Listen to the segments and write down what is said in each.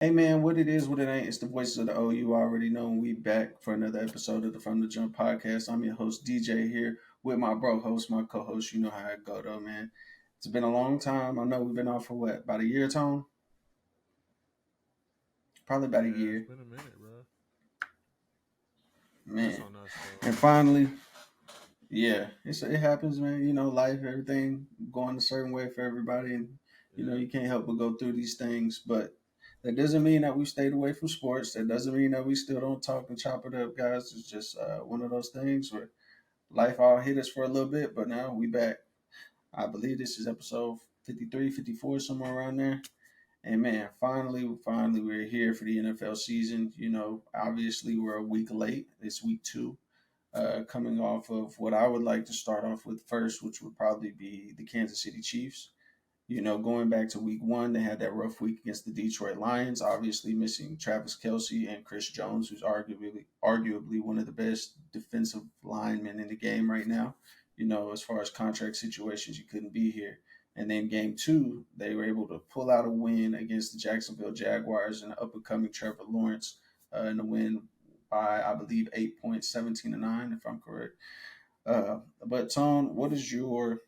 Hey man, what it is, what it ain't, it's the voices of the O. You already know, and we back for another episode of the From the Jump podcast. I'm your host, DJ, here with my bro host, my co host. You know how it go, though, man. It's been a long time. I know we've been off for what, about a year, Tone? Probably about a Yeah, it's year, been a minute, bro. That's man. on us though. And finally, yeah, it happens, man. You know, life, everything going a certain way for everybody, and Yeah, you can't help but go through these things. But that doesn't mean that we stayed away from sports. That doesn't mean that we still don't talk and chop it up, guys. It's just one of those things where life all hit us for a little bit, but now we back. I believe this is episode 53, 54, somewhere around there. And man, finally, we're here for the NFL season. You know, obviously we're a week late. It's week two, coming off of what I would like to start off with first, which would probably be the Kansas City Chiefs. You know, going back to week one, they had that rough week against the Detroit Lions, obviously missing Travis Kelsey and Chris Jones, who's arguably one of the best defensive linemen in the game right now. You know, as far as contract situations, you couldn't be here. And then game two, they were able to pull out a win against the Jacksonville Jaguars and up and coming Trevor Lawrence in a win by, I believe, 8 points, 17-9, if I'm correct. But Tone, what is your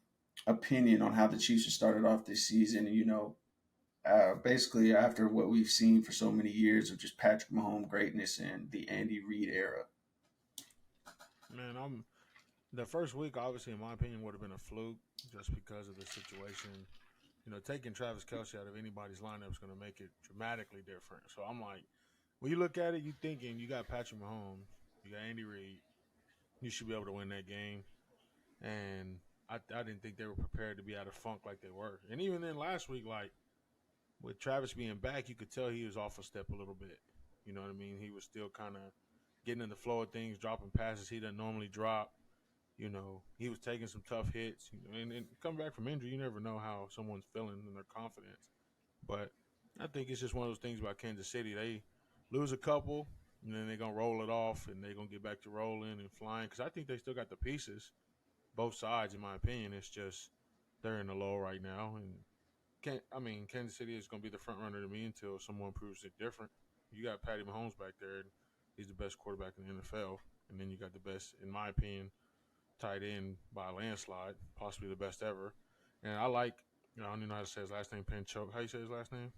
opinion on how the Chiefs have started off this season? You know, basically after what we've seen for so many years of just Patrick Mahomes greatness and the Andy Reid era. man. I'm the first week. Obviously, in my opinion, would have been a fluke just because of the situation. Taking Travis Kelsey out of anybody's lineup is going to make it dramatically different. So I'm like, when you look at it, you thinking you got Patrick Mahomes, you got Andy Reid, you should be able to win that game. And I didn't think they were prepared to be out of funk like they were. And even then, last week, like with Travis being back, you could tell he was off a step a little bit. You know what I mean? He was still kind of getting in the flow of things, dropping passes he doesn't normally drop. He was taking some tough hits. And coming back from injury, you never know how someone's feeling and their confidence. But I think it's just one of those things about Kansas City. They lose a couple, and then they're gonna roll it off, and they're gonna get back to rolling and flying. Because I think they still got the pieces, both sides, in my opinion. It's just they're in the low right now, and Kansas City is going to be the front runner to me until someone proves it different. You got Patty Mahomes back there, and he's the best quarterback in the NFL. And then you got the best, in my opinion, tight end by a landslide, possibly the best ever. And I like, I don't even know how to say his last name, Pancho. How you say his last name?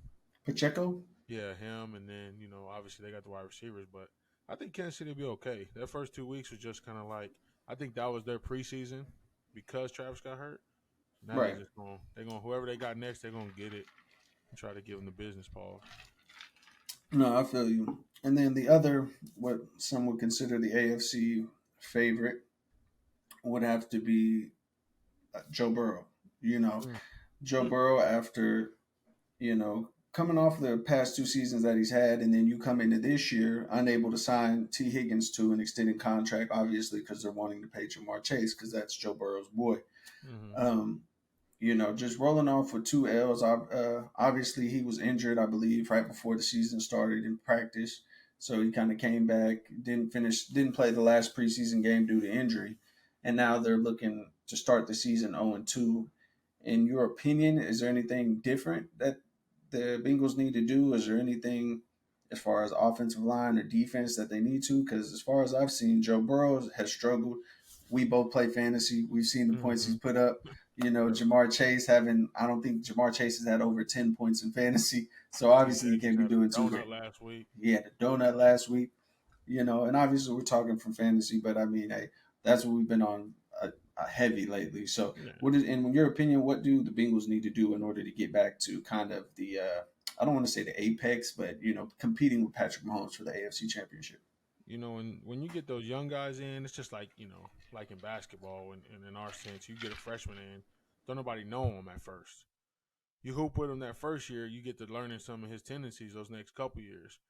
Pacheco? Yeah, him. And then, obviously they got the wide receivers, but I think Kansas City will be okay. That first 2 weeks was just kind of like, I think that was their preseason because Travis got hurt. Now Right. they're going whoever they got next, they're gonna get it and try to give them the business, Paul. No, I feel you. And then the other, what some would consider the AFC favorite, would have to be Joe Burrow. You know, Mm. Joe Mm. Burrow after coming off the past two seasons that he's had, and then you come into this year unable to sign T. Higgins to an extended contract, obviously because they're wanting to pay Jamar Chase because that's Joe Burrow's boy. Mm-hmm. Um, just rolling off with two L's. Obviously, he was injured, I believe, right before the season started in practice. So he kind of came back, didn't play the last preseason game due to injury, and now they're looking to start the season 0-2. In your opinion, is there anything different that the Bengals need to do? Is there anything as far as offensive line or defense that they need to? Because as far as I've seen, Joe Burrow has struggled. We both play fantasy. We've seen the points Mm-hmm. he's put up. Yep. Jamar Chase I don't think Jamar Chase has had over 10 points in fantasy. So TJ obviously he can't just be had a doing too great. donut last week. He had a donut last week, and obviously we're talking from fantasy, but I mean, hey, that's what we've been on a heavy lately. So Yeah. in your opinion, what do the Bengals need to do in order to get back to kind of the, I don't want to say the apex, but, competing with Patrick Mahomes for the AFC championship? When you get those young guys in, it's just like in basketball, and in our sense, you get a freshman in, don't nobody know him at first. You hoop with him that first year, you get to learning some of his tendencies those next couple years.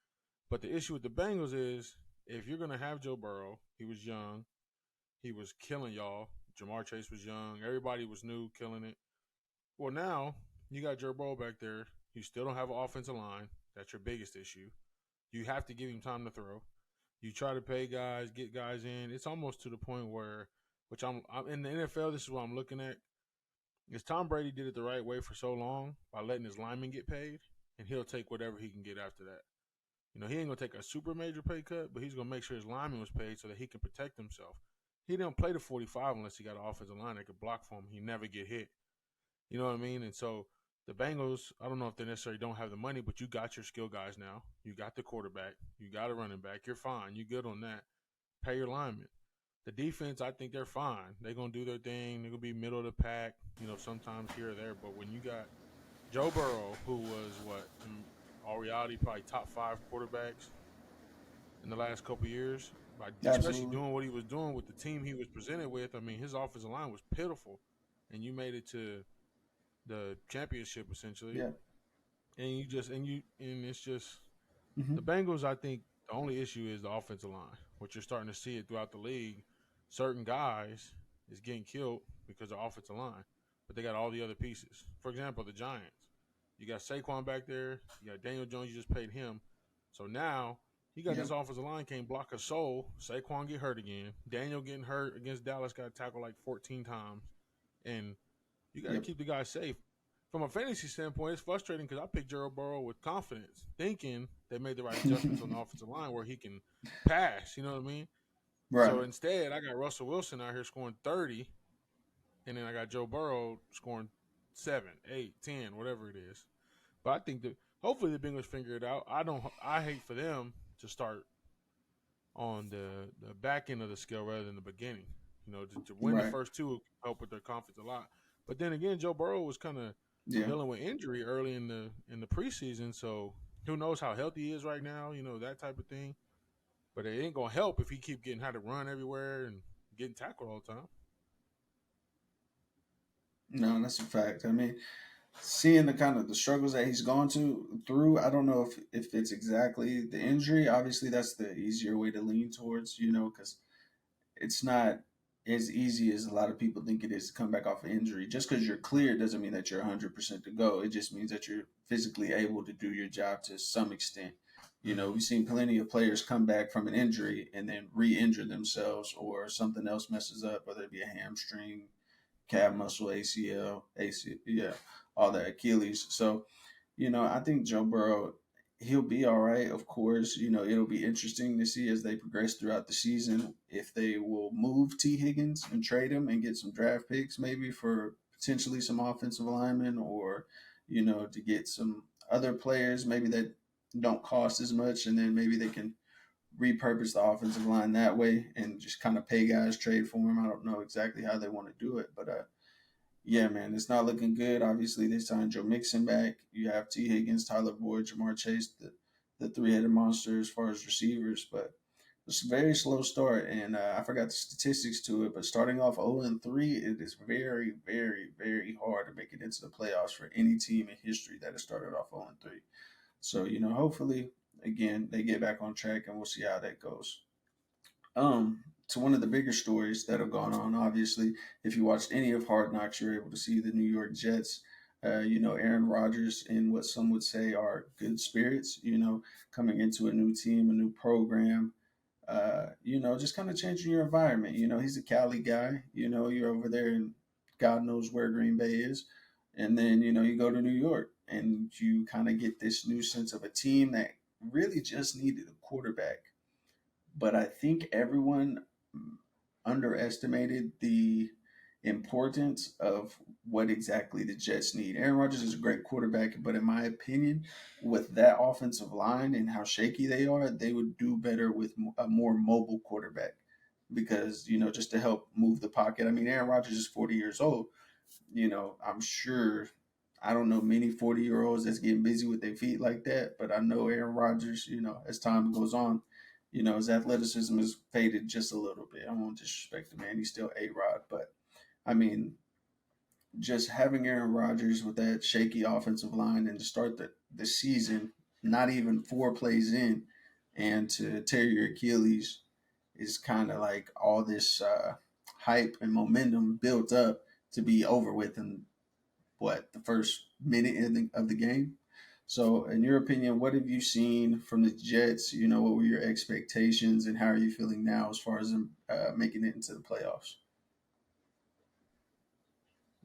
But the issue with the Bengals is if you're gonna have Joe Burrow, he was young, he was killing y'all. Jamar Chase was young, everybody was new, killing it. Well, now you got Joe Burrow back there. You still don't have an offensive line. That's your biggest issue. You have to give him time to throw. You try to pay guys, get guys in. It's almost to the point where, which I'm in the NFL. This is what I'm looking at. Is Tom Brady did it the right way for so long by letting his linemen get paid. and he'll take whatever he can get after that. He ain't gonna take a super major pay cut, but he's gonna make sure his lineman was paid so that he can protect himself. He didn't play the 45 unless he got an offensive line that could block for him. He never get hit. You know what I mean? And so the Bengals, I don't know if they necessarily don't have the money, but you got your skill guys now. You got the quarterback. You got a running back. You're fine. You good on that. Pay your linemen. The defense, I think they're fine. They're gonna do their thing. They're gonna be middle of the pack. Sometimes here or there. But when you got Joe Burrow, who was what in all reality probably top five quarterbacks in the last couple of years, by especially Absolutely. doing what he was doing with the team he was presented with. I mean, his offensive line was pitiful, and you made it to the championship essentially. Yeah. And it's just Hmm. the Bengals. I think the only issue is the offensive line, which you're starting to see it throughout the league. Certain guys is getting killed because of offensive line, but they got all the other pieces. For example, the Giants. You got Saquon back there. You got Daniel Jones. You just paid him, so now you got Yeah. this offensive line can't block a soul. Saquon get hurt again. Daniel getting hurt against Dallas got tackled like 14 times, and you got to Yep. keep the guys safe. From a fantasy standpoint, it's frustrating because I picked Joe Burrow with confidence, thinking they made the right adjustments on the offensive line where he can pass. You know what I mean? So Right. instead, I got Russell Wilson out here scoring 30, and then I got Joe Burrow scoring 7, 8, 10, whatever it is. But I think that hopefully the Bengals figure it out. I don't. I hate for them to start on the back end of the scale rather than the beginning. To win the Right. first two will help with their confidence a lot. But then again, Joe Burrow was kind of Yeah. dealing with injury early in the preseason, so who knows how healthy he is right now? That type of thing. But it ain't gonna help if he keep getting how to run everywhere and getting tackled all the time. No, that's a fact. I mean, seeing the kind of the struggles that he's gone to through, I don't know if it's exactly the injury. Obviously, that's the easier way to lean towards, because it's not as easy as a lot of people think it is to come back off an injury. Just because you're clear doesn't mean that you're 100% to go. It just means that you're physically able to do your job to some extent. Mm-hmm. We've seen plenty of players come back from an injury and then re-injure themselves, or something else messes up, whether it be a hamstring, calf muscle, ACL, yeah, all that, Achilles. So, I think Joe Burrow, he'll be all right. Of course, it'll be interesting to see as they progress throughout the season if they will move T. Higgins and trade him and get some draft picks, maybe for potentially some offensive linemen, or to get some other players maybe that don't cost as much, and then maybe they can repurpose the offensive line that way and just kind of pay guys, trade for them. I don't know exactly how they want to do it, but yeah, man, it's not looking good. Obviously, they signed Joe Mixon back. You have T. Higgins, Tyler Boyd, Jamar Chase, the three-headed monster as far as receivers, but it's a very slow start, and I forgot the statistics to it. But starting off 0-3, it is very, very, very hard to make it into the playoffs for any team in history that has started off 0-3. So hopefully, again, they get back on track, and we'll see how that goes. To one of the bigger stories that have gone on. Obviously, if you watched any of Hard Knocks, you're able to see the New York Jets. Aaron Rodgers in what some would say are good spirits. Coming into a new team, a new program. Just kind of changing your environment. He's a Cali guy. You're over there, and God knows where Green Bay is. And then you go to New York, and you kind of get this new sense of a team that really just needed a quarterback, but I think everyone underestimated the importance of what exactly the Jets need. Aaron Rodgers is a great quarterback, but in my opinion, with that offensive line and how shaky they are, they would do better with a more mobile quarterback because, just to help move the pocket. I mean, Aaron Rodgers is 40 years old. I'm sure I don't know many 40-year-olds that's getting busy with their feet like that, but I know Aaron Rodgers, as time goes on, his athleticism has faded just a little bit. I won't disrespect the man. He's still A-Rod, but I mean, just having Aaron Rodgers with that shaky offensive line and to start the season, not even 4 plays in, and to tear your Achilles is kind of like all this hype and momentum built up to be over with in the first minute of the game. So, in your opinion, what have you seen from the Jets? What were your expectations, and how are you feeling now as far as them making it into the playoffs?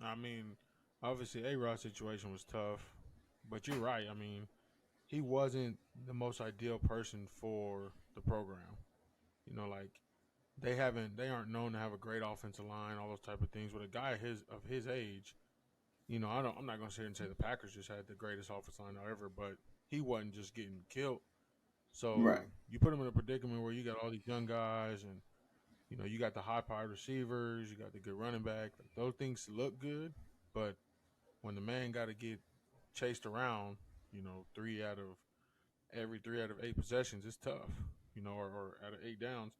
I mean, obviously, A Rod situation was tough, but you're right. I mean, he wasn't the most ideal person for the program. Like they aren't known to have a great offensive line, all those type of things. With a guy his age, I'm not gonna sit here and say the Packers just had the greatest offensive line ever, but he wasn't just getting killed. Right, So you put him in a predicament where you got all these young guys, and you got the high powered receivers, you got the good running back. Like, those things look good, but when the man got to get chased around, 3 out of 8 possessions, it's tough. Or out of 8 downs.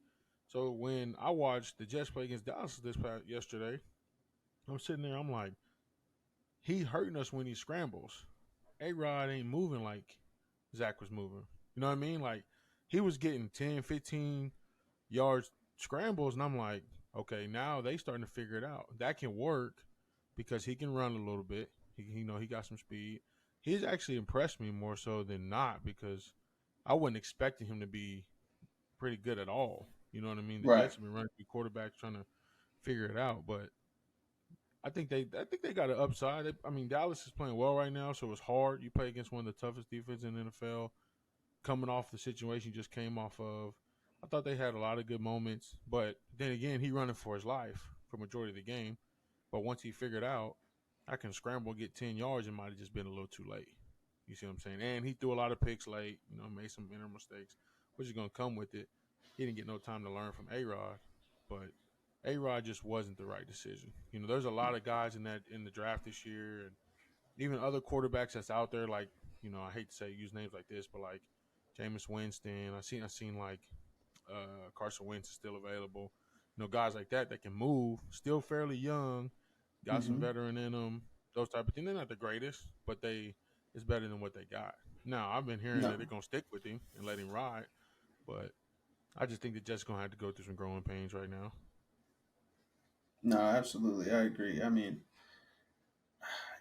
So when I watched the Jets play against Dallas this past yesterday, I'm sitting there, I'm like, he hurting us when he scrambles. A Rod ain't moving like Zach was moving. You know what I mean? Like, he was getting 10, 15 yards scrambles, and I'm like, okay, now they starting to figure it out. That can work because he can run a little bit. He got some speed. He's actually impressed me more so than not, because I wasn't expecting him to be pretty good at all. You know what I mean? The right, Jets have been running through quarterbacks trying to figure it out, but I think they got an upside. I mean, Dallas is playing well right now, so it's hard. You play against one of the toughest defenses in the NFL, coming off the situation you just came off of. I thought they had a lot of good moments, but then again, he running for his life for majority of the game. But once he figured out I can scramble, get 10 yards, it might have just been a little too late. You see what I'm saying? And he threw a lot of picks late. Made some inner mistakes, which is gonna come with it. He didn't get no time to learn from A Rod, but A Rod just wasn't the right decision. There's a lot of guys in the draft this year, and even other quarterbacks that's out there. Like, I hate to say use names like this, but like Jameis Winston. I seen like Carson Wentz is still available. Guys like that can move, still fairly young, got some hmm veteran in them. Those type of things. They're not the greatest, but it's better than what they got. Now I've been hearing no, that they're gonna stick with him and let him ride, but I just think the Jets gonna have to go through some growing pains right now. no, absolutely, I agree. I mean,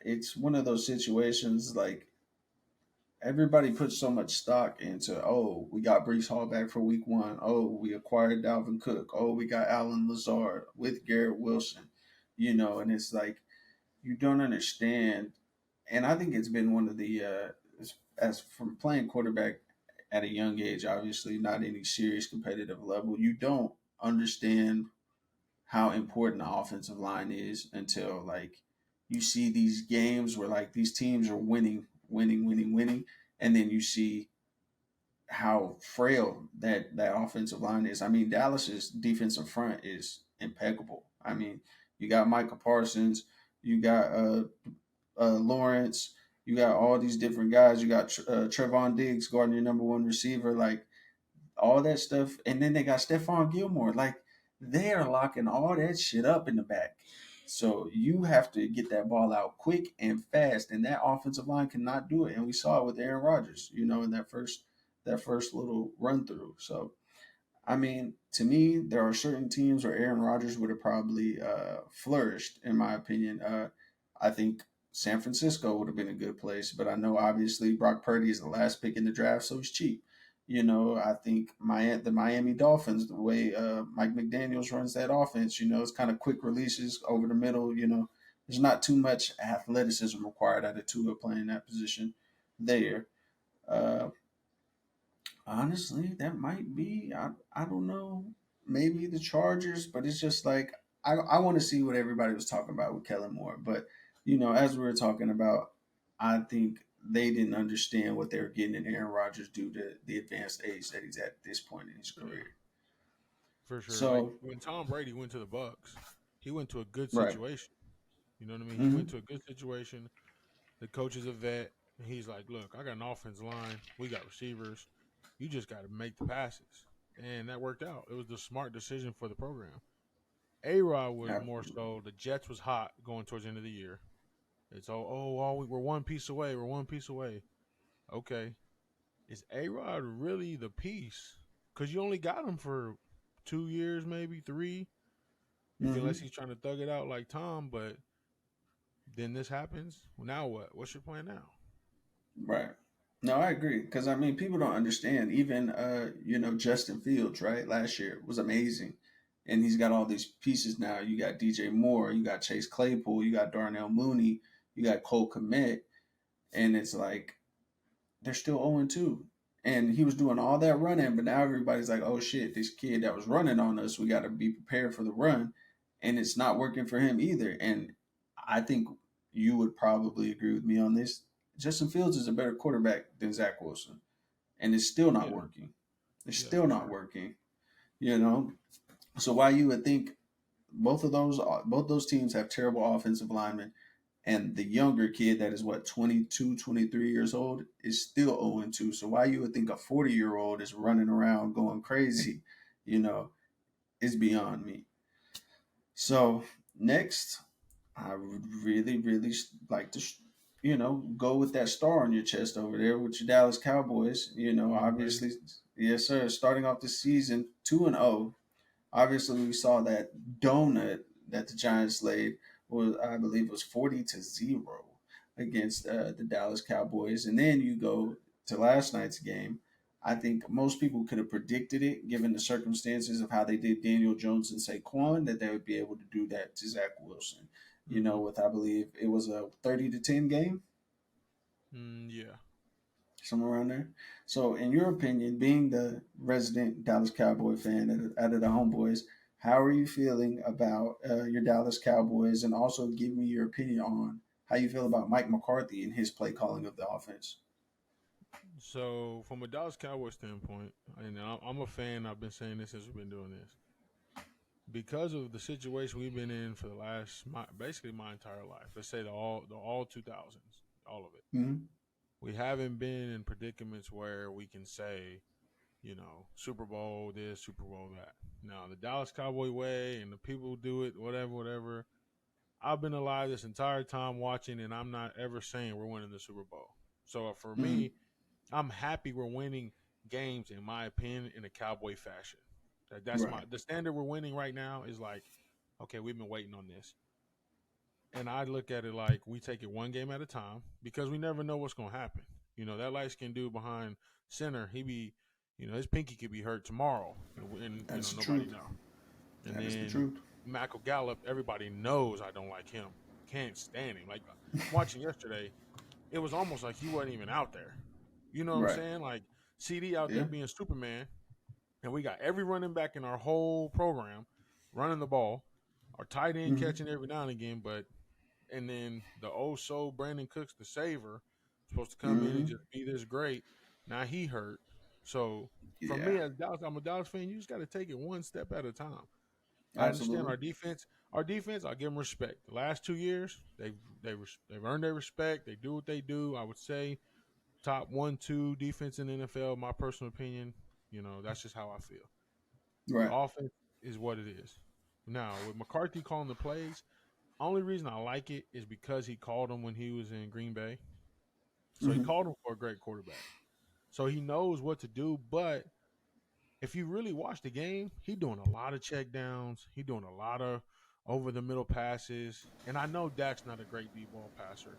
it's one of those situations like everybody puts so much stock into, oh, we got Brees Hall back for week one. Oh, we acquired Dalvin Cook. Oh, we got Alan Lazard with Garrett Wilson, and it's like you don't understand. And I think it's been one of the, as from playing quarterback at a young age, obviously not any serious competitive level, you don't understand how important the offensive line is until like you see these games where like these teams are winning, winning, winning, winning, and then you see how frail that offensive line is. I mean, Dallas's defensive front is impeccable. I mean, you got Micah Parsons, you got Lawrence, you got all these different guys. You got Trevon Diggs guarding your number one receiver. Like all that stuff. And then they got Stephon Gilmore. Like they are locking all that shit up in the back. So you have to get that ball out quick and fast, and that offensive line cannot do it. And we saw it with Aaron Rodgers, in that first little run through. So I mean, to me, there are certain teams where Aaron Rodgers would have probably flourished, in my opinion. I think San Francisco would have been a good place, but I know obviously Brock Purdy is the last pick in the draft, so he's cheap. I think the Miami Dolphins, the way Mike McDaniels runs that offense, it's kind of quick releases over the middle. There's not too much athleticism required out of Tua playing that position there. Uh, Honestly, that might be. I don't know. Maybe the Chargers, but it's just like I want to see what everybody was talking about with Kellen Moore. But as we were talking about, I think they didn't understand what they were getting in Aaron Rodgers due to the advanced age that he's at this point in his Yeah, career. for sure. Like So, when Tom Brady went to the Bucks, he went to a good right. situation. You know what I mean? He went hmm to a good situation. The coach is a vet, and he's like, "Look, I got an offensive line. We got receivers. You just got to make the passes," and that worked out. It was the smart decision for the program. A Rod was more Absolutely. so the Jets was hot going towards the end of the year. It's we're one piece away. We're one piece away. Okay, is A Rod really the piece? Because you only got him for 2 years, maybe three, unless hmm he's trying to thug it out like Tom. But then this happens. Well, now what? What's your plan now? Right. No, I agree because I mean people don't understand. Even Justin Fields, right? Last year was amazing, and he's got all these pieces now. You got DJ Moore, you got Chase Claypool, you got Darnell Mooney, you got Cole Kmet, and it's like they're still 0-2. And he was doing all that running, but now everybody's like, oh shit, this kid that was running on us, we got to be prepared for the run. And it's not working for him either. And I think you would probably agree with me on this. Justin Fields is a better quarterback than Zach Wilson, and it's still not Yeah, working. It's yeah, still for not sure. working, you know? So why you would think both those teams have terrible offensive linemen, and the younger kid that is what 22, 23 years old is still 0-2. So why you would think a 40-year-old is running around going crazy, you know, is beyond me. So next, I would really, really like to, go with that star on your chest over there with your Dallas Cowboys. Going crazy. Obviously, yes, sir. Starting off the season 2-0. Obviously, we saw that donut that the Giants laid was, I believe, was 40-0 against the Dallas Cowboys, and then you go to last night's game. I think most people could have predicted it, given the circumstances of how they did Daniel Jones and Saquon, that they would be able to do that to Zach Wilson. Mm-hmm. With I believe it was a 30-10 game, Yeah. somewhere around there. So, in your opinion, being the resident Dallas Cowboy fan out of the homeboys, how are you feeling about your Dallas Cowboys? And also give me your opinion on how you feel about Mike McCarthy and his play calling of the offense. So, from a Dallas Cowboys standpoint, and I'm a fan. I've been saying this since we've been doing this. Because of the situation we've been in for the basically my entire life. Let's say the all 2000s, all of it. Mm-hmm. We haven't been in predicaments where we can say, Super Bowl this, Super Bowl that. Now, the Dallas Cowboy way and the people who do it, whatever, whatever. I've been alive this entire time watching, and I'm not ever saying we're winning the Super Bowl. So for Mm-hmm. me, I'm happy we're winning games, in my opinion, in a Cowboy fashion. That's Right. the standard we're winning right now is like, okay, we've been waiting on this. And I look at it like we take it one game at a time because we never know what's going to happen. That light skinned dude behind center, his pinky could be hurt tomorrow, and That's the nobody truth. know. And That is the then truth. Michael Gallup, everybody knows I don't like him. Can't stand him. Like watching yesterday, it was almost like he wasn't even out there. You know what I'm Right. saying? Like CD out Yeah. there being Superman, and we got every running back in our whole program running the ball, our tight end Mm-hmm. catching every now and again, and then the old soul Brandon Cooks, the saver, supposed to come in and Mm-hmm. just be this great. Now he hurt. So for Yeah. me as Dallas, I'm a Dallas fan. You just got to take it one step at a time. I understand Absolutely. our defense. Our defense, I give them respect. The last 2 years, they've earned their respect. They do what they do. I would say top 1, 2 defense in the NFL. My personal opinion. That's just how I feel. The Right. offense is what it is. Now with McCarthy calling the plays, only reason I like it is because he called him when he was in Green Bay. So he Mm-hmm. called him for a great quarterback. So he knows what to do. But if you really watch the game, he doing a lot of check downs. He doing a lot of over the middle passes. And I know Dak's not a great deep ball passer.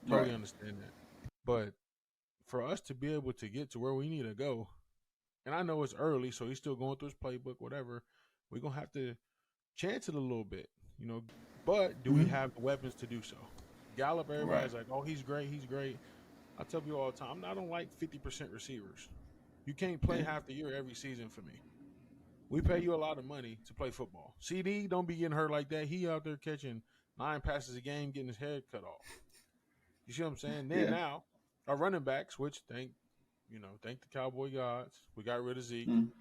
Right. Totally understand that. But for us to be able to get to where we need to go, and I know it's early, so he's still going through his playbook, whatever, we're gonna have to chance it a little bit, you know. But do we Mm-hmm. have the weapons to do so? Gallup, Right. everybody's like, oh, he's great, he's great. I tell people all the time, I don't like 50% receivers. You can't play Yeah. half the year every season for me. We pay you a lot of money to play football. CD don't be getting hurt like that. He out there catching 9 passes a game, getting his head cut off. You see what I'm saying? Then Yeah. now our running backs, which thank the Cowboy gods, we got rid of Zeke. Mm.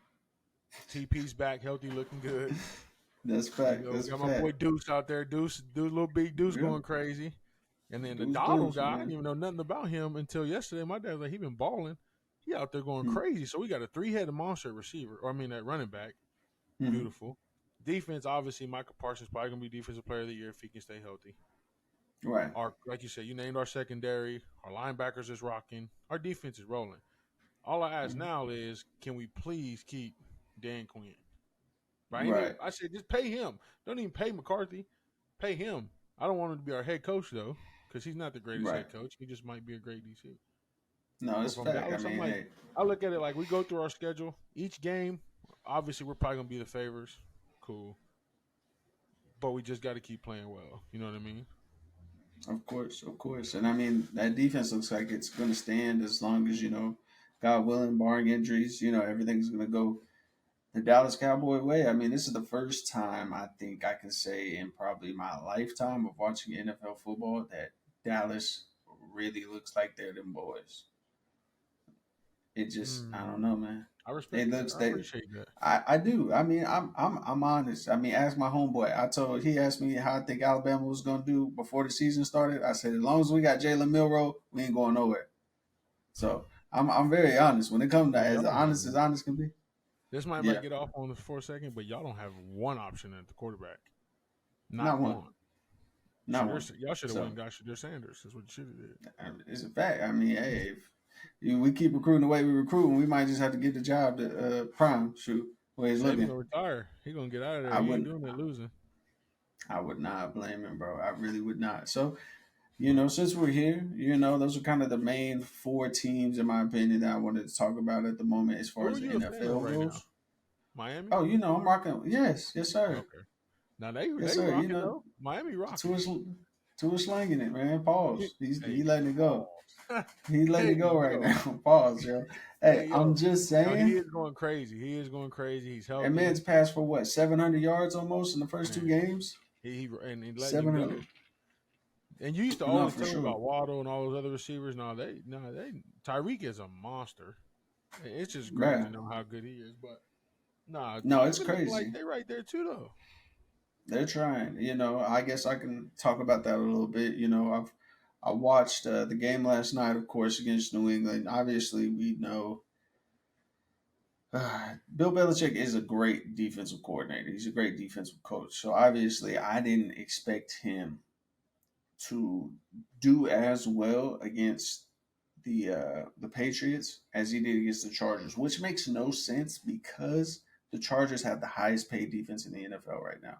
TP's back, healthy, looking good. That's fact. We That's got my boy fact. Deuce out there. Deuce, little big Deuce Yeah. going crazy. And then the Deuce Donald Deuce, guy, I man. didn't even know nothing about him until yesterday. My dad was like, he been balling. He out there going Mm-hmm. crazy. So we got a three-headed monster receiver, or I mean that running back. Mm-hmm. Beautiful. Defense, obviously, Michael Parsons probably gonna be defensive player of the year if he can stay healthy. Right. Our, like you said, you named our secondary. Our linebackers is rocking. Our defense is rolling. All I ask Mhm. now is, can we please keep Dan Quinn? Right? Right. I said, just pay him. Don't even pay McCarthy. Pay him. I don't want him to be our head coach though, because he's not the greatest Right. head coach. He just might be a great DC. No, But it's from fact. I Dallas, I'm mean, like, hey. I look at it like we go through our schedule. Each game, obviously, we're probably gonna be the favors. Cool, but we just got to keep playing well. You know what I mean? Of course, of course. And I mean, that defense looks like it's going to stand as long as, God willing, barring injuries, everything's going to go the Dallas Cowboy way. I mean, this is the first time I think I can say in probably my lifetime of watching NFL football that Dallas really looks like they're them boys. It just, I don't know, Hmm. man. I It respect that. looks I they. appreciate that. I do. I mean, I'm honest. I mean, ask my homeboy. He asked me how I think Alabama was gonna do before the season started. I said, as long as we got Jalen Milroe, we ain't going nowhere. So I'm very honest when it comes to Well, y'all don't have. as honest can be. This might Yeah, get off on this for a second, but y'all don't have one option at the quarterback. Not not one, one. not one. Y'all should have went So and got Shadir Sanders. That's what you should have did. it's a fact. I mean, hey, if we keep recruiting the way we recruit, we might just have to get the job to Prime. Shoot, where he's Saban looking. gonna retire. He gonna get out of there. I He ain't wouldn't. doing that losing. I would not blame him, bro. I really would not. So since we're here, those are kind of the main four teams, in my opinion, that I wanted to talk about at the moment as far Who are as the you a fan of NFL right now? goes. Miami. Oh, I'm rocking. Yes, yes, sir. Okay. Now they Yes, they sir. rocking though. Miami rocking. Tua, Tua slanging it, man. Pause. He Hey, letting it go. pause. He's letting There it go you right go. now. Pause, yo. Hey, Hey I'm yo. just No, he saying. is going crazy. He is going crazy. He's That healthy. man's passed for what 700 yards almost in the first two Man, games. he and he letting him go. 700. And you used to No, always for tell me sure. about Waddle and all those other receivers. No, they Tyreek is a monster. It's just great to Bruh. know how good he is. But nah, No, it's Miami looking like crazy. they right there too though. They're trying. I guess I can talk about that a little bit. I watched the game last night, of course, against New England. Obviously, we know Bill Belichick is a great defensive coordinator. He's a great defensive coach. So obviously, I didn't expect him to do as well against the Patriots as he did against the Chargers, which makes no sense because the Chargers have the highest paid defense in the NFL right now.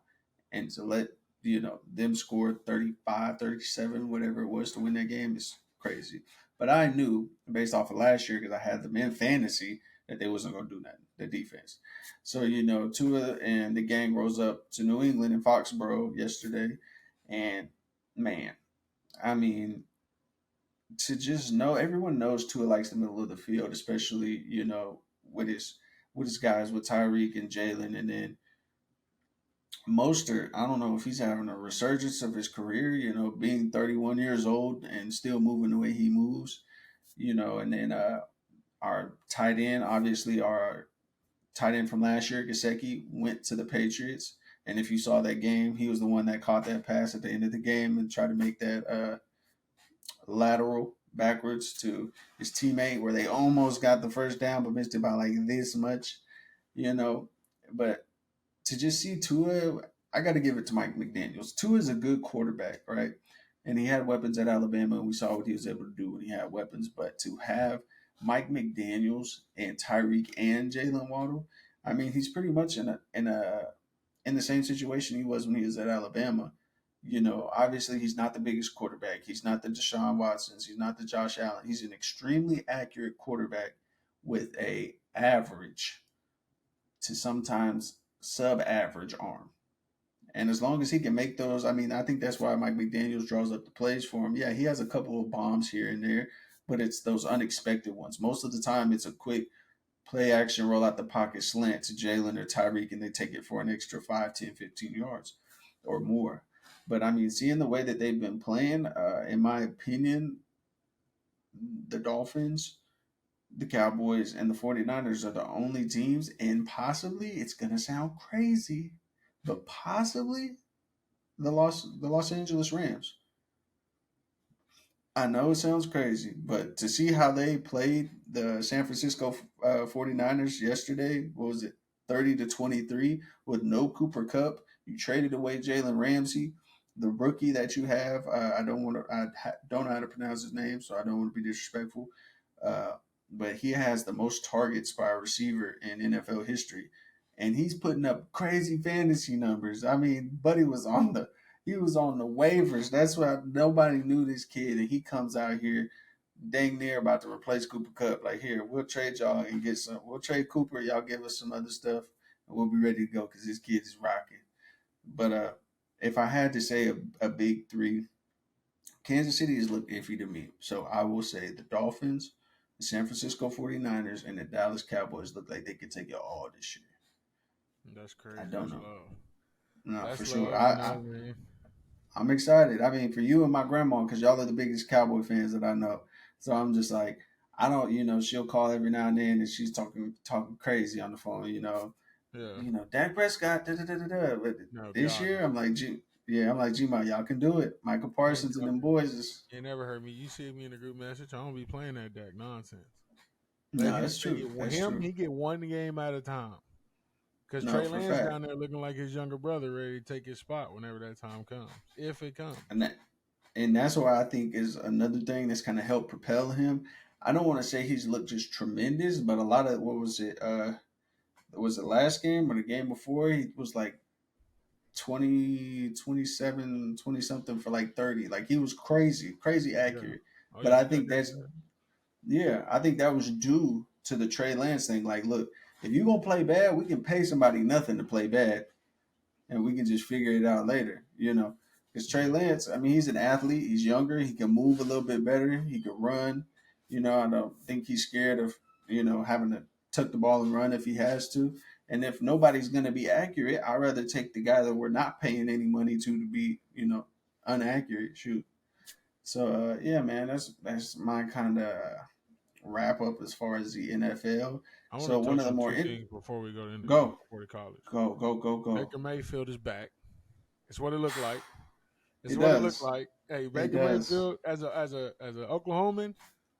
And to let them score 35, 37, whatever it was to win that game is crazy. But I knew based off of last year because I had them in fantasy that they wasn't going to do nothing, the defense. So Tua and the gang rose up to New England in Foxborough yesterday, and man, I mean, to just know everyone knows Tua likes the middle of the field, especially with his guys with Tyreek and Jalen, and then Mostert. I don't know if he's having a resurgence of his career. Being 31 years old and still moving the way he moves. And then our tight end, obviously our tight end from last year, Gesicki, went to the Patriots. And if you saw that game, he was the one that caught that pass at the end of the game and tried to make that lateral backwards to his teammate where they almost got the first down but missed it by like this much, you know. But to just see Tua, I got to give it to Mike McDaniels. Tua is a good quarterback, right? And he had weapons at Alabama, and we saw what he was able to do when he had weapons. But to have Mike McDaniels and Tyreek and Jalen Waddle, I mean, he's pretty much in the same situation he was when he was at Alabama. Obviously he's not the biggest quarterback. He's not the Deshaun Watsons. He's not the Josh Allen. He's an extremely accurate quarterback with a average to sometimes sub-average arm. And as long as he can make those, I mean, I think that's why Mike McDaniels draws up the plays for him. Yeah, he has a couple of bombs here and there, but it's those unexpected ones. Most of the time, it's a quick play action, roll out the pocket slant to Jalen or Tyreek, and they take it for an extra 5, 10, 15 yards or more. But I mean, seeing the way that they've been playing, in my opinion, the Dolphins, the Cowboys, and the 49ers are the only teams, and possibly, it's going to sound crazy, but possibly the Los Angeles Rams. I know it sounds crazy, but to see how they played the San Francisco 49ers yesterday, what was it, 30-23 with no Cooper Cup? You traded away Jalen Ramsey, the rookie that you have. Don't know how to pronounce his name, so I don't want to be disrespectful. Uh, but he has the most targets by a receiver in NFL history, and he's putting up crazy fantasy numbers. I mean, Buddy was on the waivers. That's why nobody knew this kid, and he comes out here dang near about to replace Cooper Cup. Like, here, we'll trade y'all and get some. We'll trade Cooper. Y'all give us some other stuff, and we'll be ready to go because this kid is rocking. But if I had to say a big three, Kansas City has looked iffy to me. So I will say the Dolphins, the San Francisco 49ers, and the Dallas Cowboys look like they could take it all this year. That's I crazy. don't That's know. love. No, for That's sure. love. You know what I mean? I'm excited. I mean, for you and my grandma, because y'all are the biggest Cowboy fans that I know. So I'm just like, I don't, she'll call every now and then, and she's talking crazy on the phone. Yeah. Dak Prescott, da da da da da. But No, be this year, honest. I'm like, yeah, I'm like, Gma, y'all can do it. Michael You ain't, Parsons and them boys is you never heard me. You see me in the group message. I don't be playing that Dak nonsense. Let no, him that's take true. it. With That's him, true. he get one game at a time. Because No, Trey for Lance fact. down there looking like his younger brother, ready to take his spot whenever that time comes, if it comes. And that's why I think is another thing that's kind of helped propel him. I don't want to say he's looked just tremendous, but a lot of what was it? Was it last game or the game before? He was like 20, 27, 20 something for like 30. Like he was crazy Yeah. accurate. Oh But yeah, I he got think that that's bad. yeah, I think that was due to the Trey Lance thing. Like, look, if you're gonna play bad, we can pay somebody nothing to play bad and we can just figure it out later. Because Trey Yeah. Lance, I mean, he's an athlete. He's younger. He can move a little bit better. He can run. I don't think he's scared of, having to tuck the ball and run if he has to. And if nobody's going to be accurate, I'd rather take the guy that we're not paying any money to be, unaccurate. Shoot. So, yeah, man, that's my kind of wrap up as far as the NFL. I want So, to one of touch the on more two things before we go to go, before the college. go. Baker Mayfield is back. It's what it looked like. It's It what it looked does. like. Hey, It Baker does. Mayfield as a Oklahoman,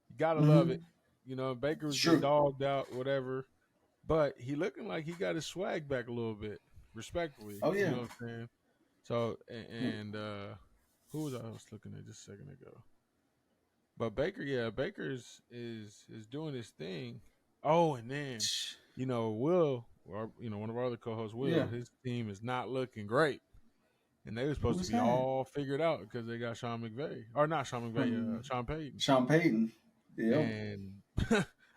you gotta love it. Mm-hmm. Baker It's was getting true. dogged out, whatever. But he looking like he got his swag back a little bit, respectfully. Oh You yeah. know what I'm saying? So Yeah. and who was I was looking at just a second ago? But Baker, yeah, Baker is doing his thing. Oh, and then Will, or one of our other co-hosts, Will, Yeah. his team is not looking great, and they were supposed to Who's be that? all figured out because they got Sean McVay, or not Sean McVay, Hmm. Sean Payton, Sean Payton. Yep. and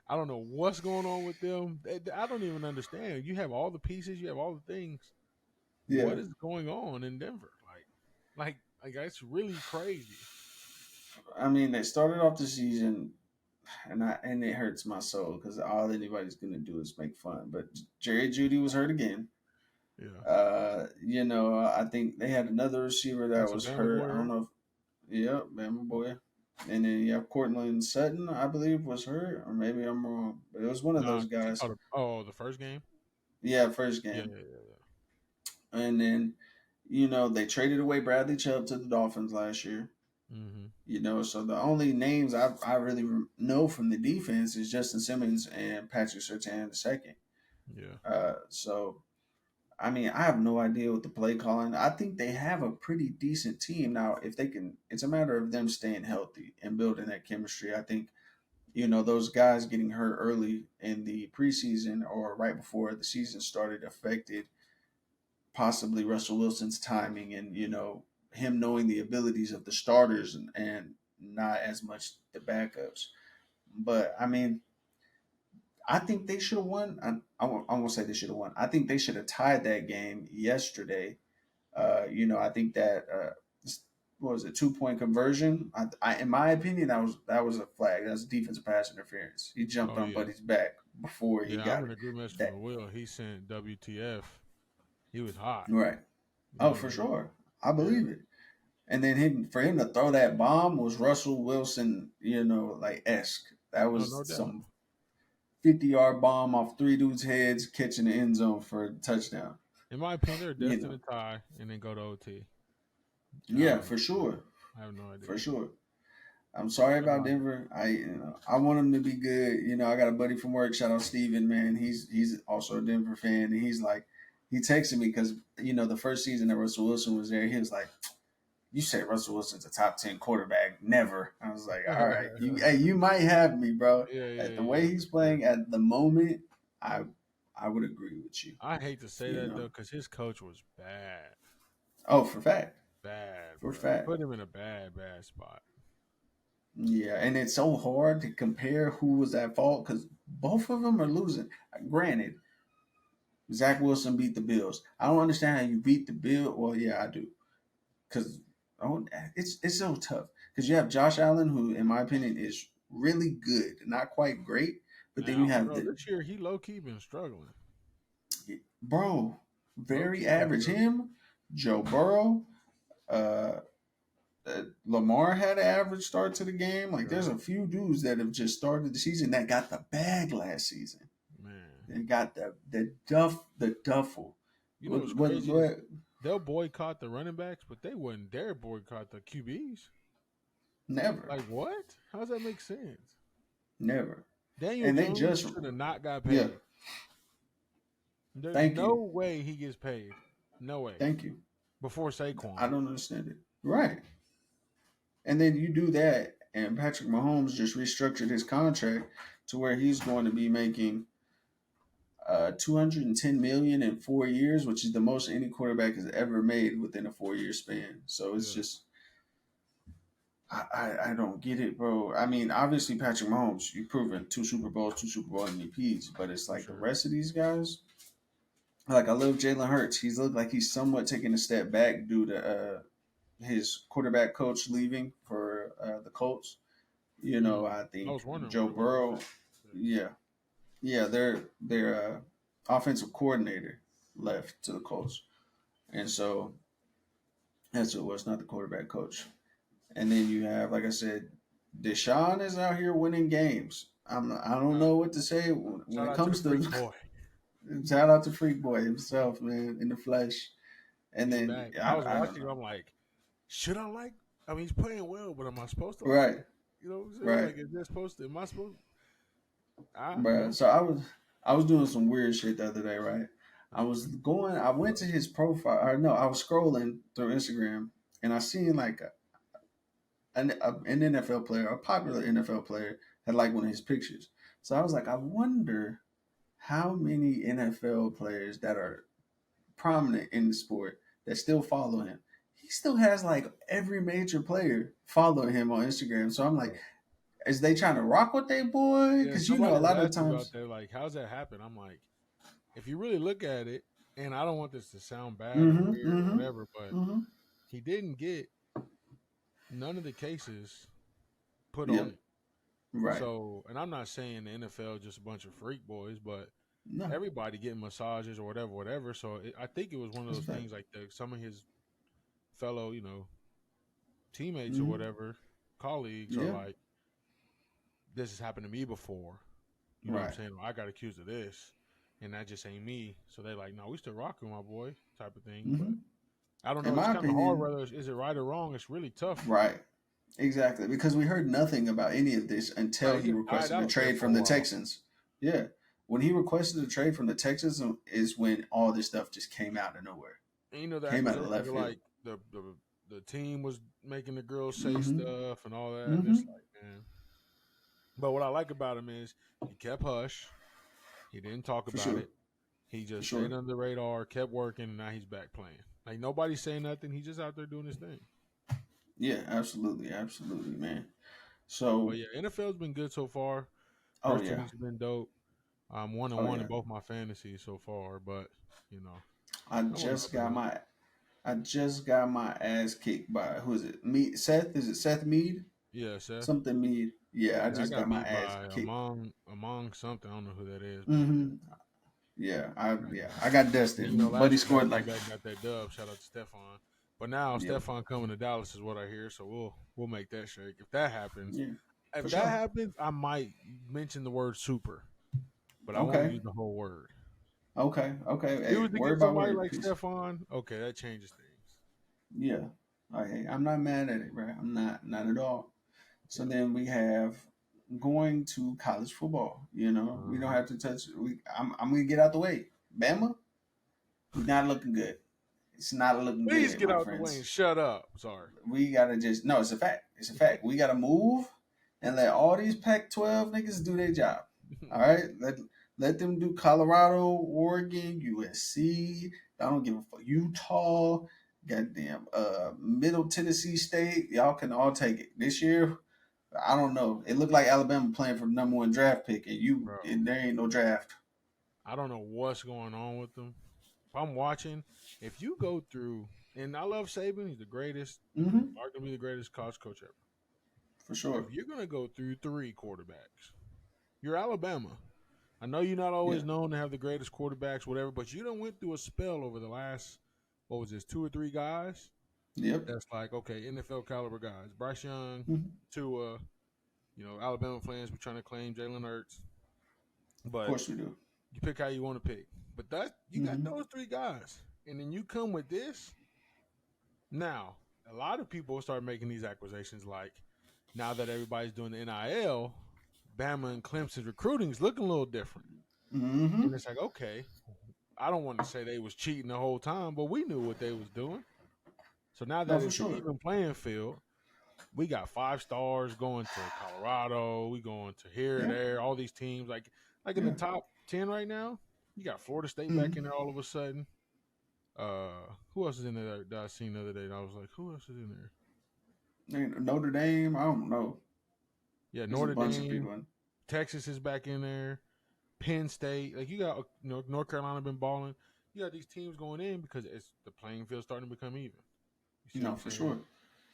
I don't know what's going on with them. I don't even understand. You have all the pieces, you have all the things. Yeah. What is going on in Denver? Like it's really crazy. I mean, they started off the season, and it hurts my soul because all anybody's gonna do is make fun. But Jerry Judy was hurt again. Yeah, I think they had another receiver that that's a was Bama hurt. boy, I don't right? know. Yep, Bama boy. And then you have Cortland Sutton, I believe, was hurt, or maybe I'm wrong, but it was one of Nah, those guys. the first game. Yeah, first Yeah, game. yeah, yeah, And then, they traded away Bradley Chubb to the Dolphins last year. yeah. Mm-hmm. So the only names I really know from the defense is Justin Simmons and Patrick Surtain the second. Yeah. So I mean, I have no idea what the play calling. I think they have a pretty decent team now. If they can, it's a matter of them staying healthy and building that chemistry. I think those guys getting hurt early in the preseason or right before the season started affected possibly Russell Wilson's timing and him knowing the abilities of the starters and not as much the backups. But I mean, I think they should have won. I won't say they should have won. I think they should have tied that game yesterday. I think that what was it, 2 point conversion? In my opinion, that was a flag. That was defensive pass interference. He jumped Oh on yeah. Buddy's back before he Yeah, I'm got in a group message that with Will. He sent WTF. He was hot. right. You Oh, know what for I mean? sure, I Yeah. believe it. And then for him to throw that bomb was Russell Wilson, like esque. That Oh, was no doubt. some 50-yard bomb off three dudes' heads, catching the end zone for a touchdown. In my opinion, they're You know, destined to tie and then go to OT. I yeah, don't for know, man. sure, I have no for idea. sure. I'm sorry But about no, Denver. I want them to be good. I got a buddy from work. Shout out Steven, man. He's also a Denver fan, and he's like, he texted me because the first season that Russell Wilson was there, he was like, "You say Russell Wilson's a top 10 quarterback? Never." I was like, "All right, you might have me, bro. yeah, At yeah, the yeah, way for he's sure. playing at the moment, I I would agree with you. I hate to say You that know, though, because his coach was bad, oh for fact, bad, for bro. He fact." put him in a bad, bad spot. Yeah, and it's so hard to compare who was at fault because both of them are losing. Granted, Zach Wilson beat the Bills. I don't understand how you beat the Bill. Well, yeah, I do, because it's so tough. because you have Josh Allen, who, in my opinion, is really good, not quite great, but Man, then I you don't have know. the This year he low key been struggling. bro, Low very key been average. struggling. Him, Joe Burrow, uh, Lamar had an average start to the game. Like, there's Yeah, a few dudes that have just started the season that got the bag last season. man. They got the duffel. You know what's crazy is What they'll boycott the running backs, but they wouldn't dare boycott the QBs. never, Like what? How does that make sense? never. Daniel And they Jones just should have not got yeah. paid. There's Thank no you, way he gets paid. No way. thank you. Before I Saquon. don't understand it. Right. And then you do that, and Patrick Mahomes just restructured his contract to where he's going to be making 210 million in 4 years, which is the most any quarterback has ever made within a 4 year span. So it's Yeah, just I don't get it, bro. I mean, obviously Patrick Mahomes, you've proven two Super Bowls, two Super Bowl MVPs, but it's for like the sure. rest of these guys. Like I love Jalen Hurts. He's looked like he's somewhat taking a step back due to his quarterback coach leaving for the Colts. You Mm. know, I I think was wondering what Joe it was. Burrow. Yeah, yeah, their offensive coordinator left to the Colts, and so that's what it was, not the quarterback coach. And then you have, like I said, Deshaun is out here winning games. I don't Uh, know what to say when Shout it out to the comes to. freak boy. Shout out to Freak Boy himself, man, in the flesh. And He's then back. I was I don't watching. know. I'm like, should I like? I mean, he's playing well, but am I supposed to like Right, it? You know what I'm saying? right, Like, is this supposed to? Am I supposed? You bro. know. So I was doing some weird shit the other day, right? I went to his profile. Or no, I was scrolling through Instagram, and I seen like an NFL player, a popular NFL player, had like one of his pictures. So I was like, I wonder how many NFL players that are prominent in the sport that still follow him. He still has like every major player following him on Instagram. So I'm like, Right. is they trying to rock with their boy? Yeah, Because somebody a was lot of asking me about times, that. Like, how's that happen? I'm like, if you really look at it, and I don't want this to sound bad or mm-hmm, weird or mm-hmm, whatever, but mm-hmm, he didn't get none of the cases put on yep, him. right, So, and I'm not saying the NFL is just a bunch of freak boys, but no, everybody getting massages or whatever, whatever. So I think it was one of that's a those fact. things like some of his fellow, teammates or Mm-hmm, whatever, colleagues are yeah, like, this has happened to me before. You know what I'm right, saying? Or I got accused of this, and that just ain't me. So they like, no, we still rocking my boy, type of thing. mm-hmm. But I don't In know. It's my kind of hard opinion, whether is it right or wrong. It's really tough. right, exactly, because we heard nothing about any of this until Right, it he just died requested a out there trade for a from the while. Texans. Yeah, when he requested a trade from the Texans is when all this stuff just came out of nowhere, And the came out of accusations left are field. like the team was making the girls say Mm-hmm. stuff and all that, and Mm-hmm. it's like, man. But what I like about him is he kept hush. He didn't talk For about sure. it. He For just stayed sure. under the radar, kept working, and now he's back playing. Like nobody's saying nothing. He's just out there doing his thing. Yeah, absolutely. Absolutely, man. But So, yeah, NFL's been good so far. oh First two yeah. weeks have been dope. I'm one and Oh one yeah. in both my fantasies so far, but you know, I I want to just up it got up. my I just got my ass kicked by who is it? Me Seth? Is it Seth Mead? Yeah, Seth. Something Mead. Yeah, I Yeah, I just got got my beat ass by kicked. among something. I don't know who that is, but Mm-hmm. Yeah, got I got and dusted. Buddy last week I scored came like back and got that dub. Shout out to Stefan. But now yep. Stefan coming to Dallas is what I hear, so we'll make that shake. If that happens, Yeah, for if that sure. happens, I might mention the word super, but I won't Okay. use the whole word. Okay. Okay. If it Hey, was to word get by somebody word, like please. Stefan, okay, that changes things. Yeah. Okay. I'm not mad at it, right? I'm not at all. So Yeah. then we have going to college football. We don't Uh-huh. have to touch. I'm gonna get out the way. Bama, we not looking good. It's not looking Please good, get my out the way and friends. shut up. Sorry. We gotta just no. It's a fact. It's a fact. We gotta move and let all these Pac-12 niggas do their job. All right. Let them do Colorado, Oregon, USC. I don't give a fuck. Utah, goddamn, Middle Tennessee State. Y'all can all take it this year. I don't know. It looked like Alabama playing for the number one draft pick, Bro, and there ain't no draft. I don't know what's going on with them. If I'm watching, if you go through, and I love Saban, he's the greatest, Mm-hmm. arguably the greatest college coach ever. For sure. If you're gonna go through three quarterbacks, you're Alabama. I know you're not Yeah. always known to have the greatest quarterbacks, whatever, but you done went through a spell over the last, what was this, two or three guys Yep. that's like, okay, NFL caliber guys. Bryce Young, Mhm. Tua, Alabama fans be trying to claim Jalen Hurts, Of but course we do. you pick how you want to pick. But that you got Hmm. those three guys, and then you come with this. Now, a lot of people start making these accusations like, now that everybody's doing the NIL, Bama and Clemson's recruiting is looking a little different. And Hmm. it's like, okay, I don't want to say they was cheating the whole time, but we knew what they was doing. So now No, that for it's an sure. even playing field, we got 5 stars going to Colorado, we going to here and Yeah. there, all these teams like in the Yeah. top 10 right now. You got Florida State back in Hmm. there all of a sudden. Who else is in there that I seen the other day? And I was like, who else is in there? Notre Dame, I don't know. Yeah, There's a Notre bunch of Dame, people. Texas is back in there. Penn State, like you got North Carolina been balling. You got these teams going in because it's the playing field starting to become even. You see what I'm For saying? sure.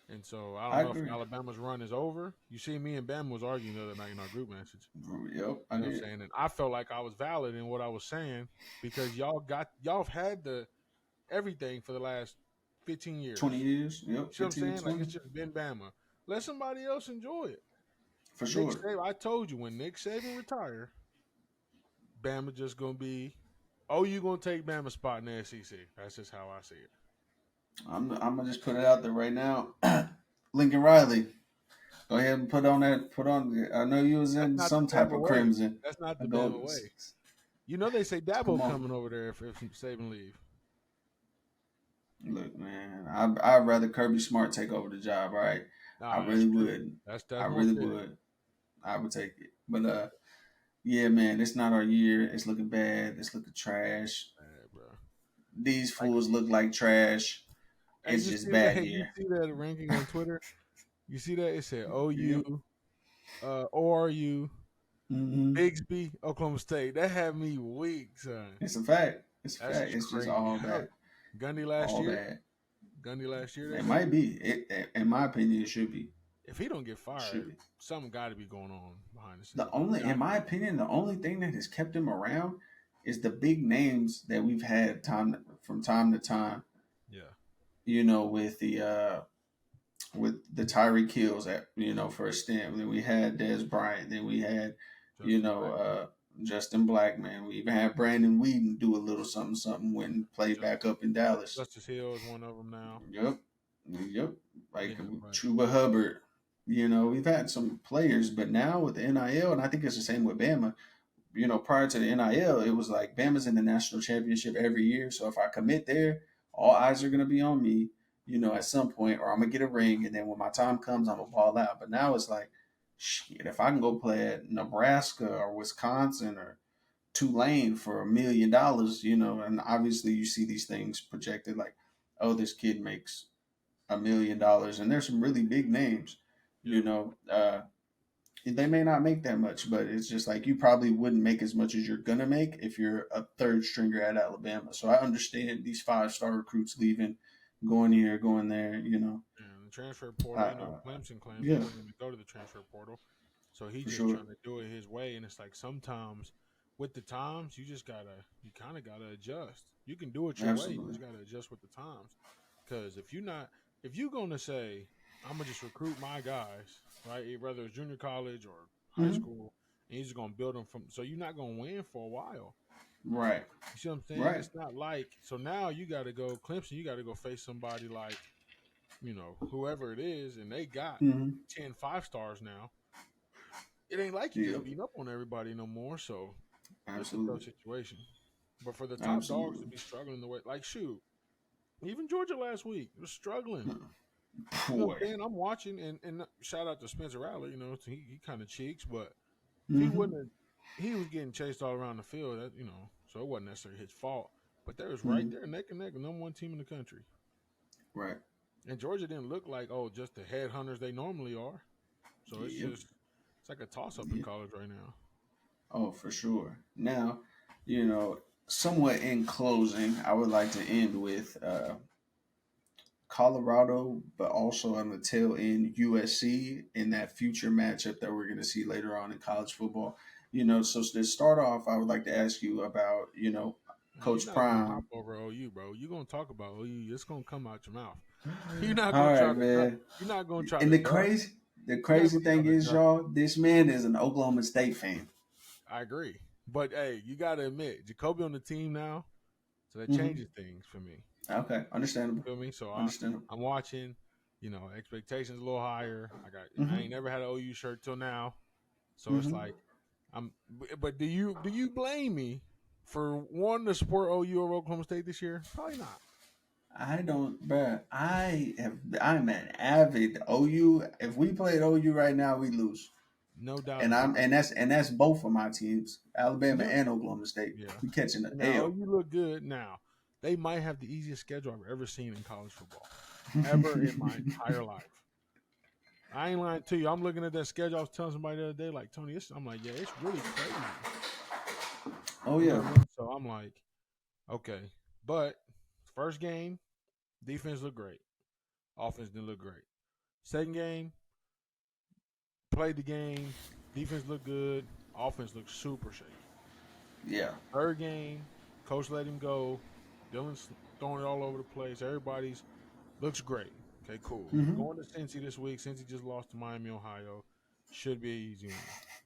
And so I don't I know if agree. Alabama's run is over. You see, me and Bama was arguing the other night in our group message. Yep, I You know what I'm did. saying? And I felt like I was valid in what I was saying because y'all have had the everything for the last 15 years. 20 years. Yep, You see what I'm 15 to saying? Like 20. it's just been Bama. Let somebody else enjoy it. For Nick sure. Saban, I told you when Nick Saban retire, Bama just gonna be, oh, you gonna take Bama's spot in the SEC. That's just how I see it. I'm gonna just put it out there right now. Lincoln Riley, go ahead and put on that. Put on. I know you was That's in not some the type Bama of way. crimson. That's not the Go. Bama way. You know they say Come Dabo on. coming over there if Saban leave. Look, man. I'd rather Kirby Smart take over the job. Right. I Nah, that's really true. would. I That's more really fitting. would. I would take it. But yeah, man. It's not our year. It's looking bad. It's looking trash. Bad, bro. These Like, fools look like trash. hey, It's you just see bad that? You here. see that ranking on Twitter? You see that? It said Yep. OU, ORU, Hmm. Bigsby, Oklahoma State. That had me weak, son. It's a fact. It's a That's fact. just It's just crazy. all bad. Gundy last All year. bad. Gundy last year. They It say might be. In my opinion, it should be. if he don't get It should fired, be. something got to be going on behind the The scenes. only, in Got to my be. opinion, the only thing that has kept him around is the big names that we've had from time to time. Yeah. With the Tyreek Hills at for a stint. Then we had Dez Bryant. Then we had you Justin know Blackman. Justin Blackman. We even had Brandon Whedon do a little something when played back Justice, up in Dallas. Justice Hill is one of them now. Yep, yep. Like Yeah, but Chuba Hubbard. We've had some players, but now with the NIL, and I think it's the same with Bama. Prior to the NIL, it was like Bama's in the national championship every year. So if I commit there, all eyes are gonna be on me. At some point, or I'm gonna get a ring, and then when my time comes, I'm gonna ball out. But now it's like, shit, if I can go play at Nebraska or Wisconsin or Tulane for $1 million, and obviously you see these things projected like, oh, this kid makes $1 million, and there's some really big names, yeah, they may not make that much, but it's just like you probably wouldn't make as much as you're gonna make if you're a third stringer at Alabama. So I understand these 5-star recruits leaving, going here, going there. and the transfer portal. Uh, Clemson claims he yeah, wouldn't even go to the transfer portal, so he's for just sure, trying to do it his way. And it's like sometimes with the times, you kind of gotta adjust. You can do it your way, but absolutely. you gotta adjust with the times. Because if you're gonna say I'm gonna just recruit my guys, right, whether it's junior college or high Hmm. school, and you're just gonna build them from, so you're not gonna win for a while. Right, You see what I'm saying? right. It's not like, so now you got to go Clemson. You got to go face somebody like whoever it is, and they got Hmm. 10 5 stars now. It ain't like you just Yep, beating up on everybody no more. So it's a tough absolutely, situation. But for the top dogs to absolutely. be struggling the way, like shoot, even Georgia last week was struggling. You know what I'm Boy. saying? I'm watching, and shout out to Spencer Rattler. He kind of cheeks, but if he Hmm. wouldn't have, he was getting chased all around the field. So it wasn't necessarily his fault. But they was right Hmm. there, neck and neck, the number one team in the country. Right. And Georgia didn't look like just the headhunters they normally are. So Yep. it's like a toss up in Yep. college right now. Oh, for sure. Now, you know, somewhat in closing, I would like to end with Colorado, but also on the tail end USC in that future matchup that we're going to see later on in college football. So to start off, I would like to ask you about Man, you're Coach not gonna hop Prime. over OU, bro. You're gonna talk about OU. It's gonna come out your mouth. You're not All gonna try right, to duck. man. You're not gonna try And to the duck. crazy, the You're not crazy gonna try thing to is, duck. y'all, this man is an Oklahoma State fan. I agree, but hey, you gotta admit, Jacoby on the team now, so that Hmm. changes things for me. Okay, understandable. Feel me? So Understandable. I'm watching. Expectations a little higher. I ain't Hmm. never had an OU shirt till now, so it's Hmm. like I'm. But do you blame me for wanting to support OU over Oklahoma State this year? Probably not. I don't, bruh. I'm an avid OU. If we played OU right now, we lose. No doubt And about I'm and that's both of my teams, it. Alabama and Oklahoma State. Yeah. We catching the And now L. OU look good now. They might have the easiest schedule I've ever seen in college football, ever in my entire life. I ain't lying to you. I'm looking at that schedule. I was telling somebody the other day, like Tony, I'm like, yeah, it's really crazy. Oh You know yeah. what I mean? So I'm like, okay. But first game, defense looked great. Offense didn't look great. Second game, played the game. Defense looked good. Offense looked super shaky. Yeah. Third game, coach let him go. Dylan's throwing it all over the place. Everybody's looks great. Okay, cool. Hmm. Going to Cincy this week. Cincy just lost to Miami, Ohio. Should be an easy one.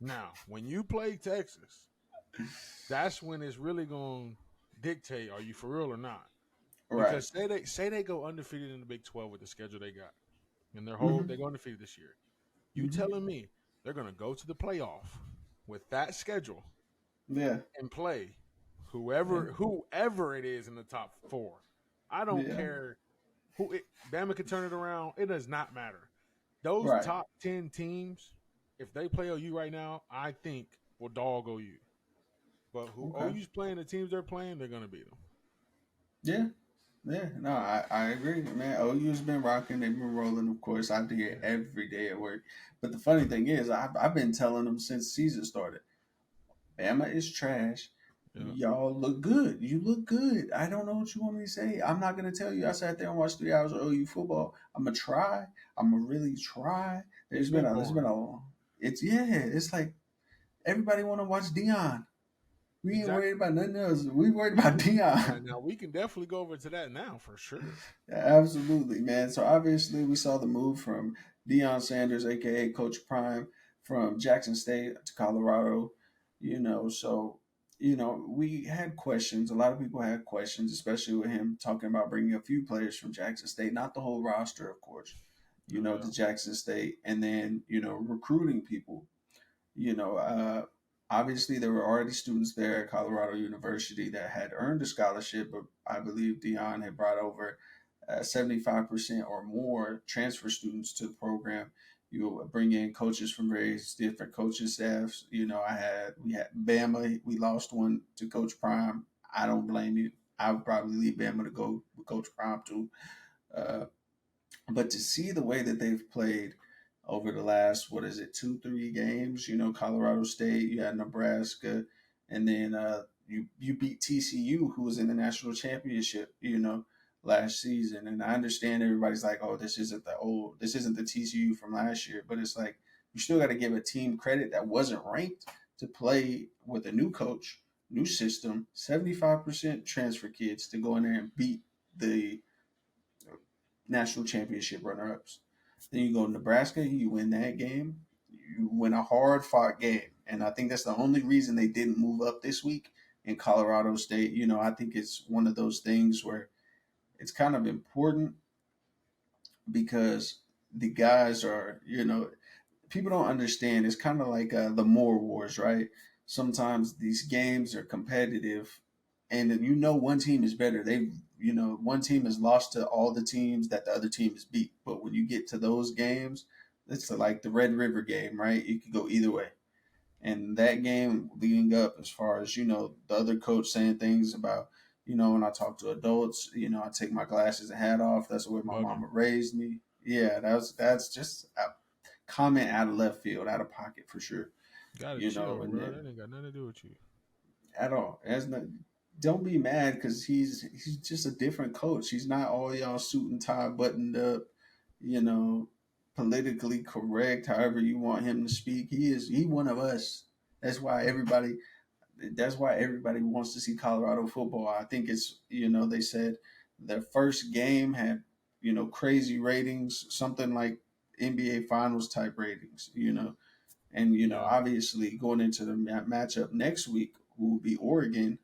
Now, when you play Texas, that's when it's really going to dictate: are you for real or not? Right. Because say they go undefeated in the Big 12 with the schedule they got, and they Hmm. go undefeated this year. You Hmm. telling me they're going to go to the playoff with that schedule Yeah. and play Yeah. whoever it is in the top four? I don't Yeah. care Bama can turn it around. It does not matter. Those Right. top 10 teams, if they play OU right now, I think will dog OU. But who Okay. OU's playing, the teams they're playing, they're gonna beat them. Yeah. Yeah. No, I agree, man. OU's been rocking. They've been rolling. Of course, I do it Yeah. every day at work. But the funny thing is, I've been telling them since season started. Bama is trash. Yeah. Y'all look good. You look good. I don't know what you want me to say. I'm not gonna tell you. I sat there and watched 3 hours of OU football. I'm gonna try. I'm gonna really try. It's There's been been a. There's been boring. a. It's yeah. It's like everybody want to watch Dion. We ain't worried Exactly. about nothing else. We worried about Now, Dion. now we can definitely go over to that now for sure. Absolutely, man. So obviously we saw the move from Deion Sanders, aka Coach Prime, from Jackson State to Colorado. So we had questions. A lot of people had questions, especially with him talking about bringing a few players from Jackson State, not the whole roster, of course. Oh To yeah. Jackson State, and then recruiting people you know, uh, obviously there were already students there at Colorado University that had earned a scholarship, but I believe Dion had brought over 75% or more transfer students to the program. You bring in coaches from various different coaching staffs. We had Bama. We lost one to Coach Prime. I don't blame you. I would probably leave Bama to go with Coach Prime too. Uh, but to see the way that they've played over the last, what is it, 2, 3 games? Colorado State, you had Nebraska, and then you beat TCU, who was in the national championship. Last season. And I understand everybody's like, oh, this isn't the TCU from last year, but it's like you still got to give a team credit that wasn't ranked to play with a new coach, new system, 75% transfer kids to go in there and beat the national championship runner ups. Then you go to Nebraska, you win that game. You win a hard fought game. And I think that's the only reason they didn't move up this week in Colorado State. I think it's one of those things where it's kind of important because the guys are, people don't understand. It's kind of like the Moore Wars, right? Sometimes these games are competitive, and one team is better. One team has lost to all the teams that the other team has beat. But when you get to those games, it's like the Red River game, right? It could go either way. And that game leading up, as far as the other coach saying things about, when I talk to adults, I take my glasses and hat off. That's the way my Bugging. mama raised me. Yeah, that's just a comment out of left field, out of pocket for sure. Gotta chill, And bro. then That ain't got nothing to do with you. at all, it has not. don't be mad because he's just a different coach. He's not all y'all suit and tie, buttoned up, you know, politically correct. However you want him to speak, he one of us. That's why everybody. That's why everybody wants to see Colorado football. I think it's they said their first game had crazy ratings, something like NBA Finals type ratings. And Yeah, obviously going into the matchup next week, who will be Oregon.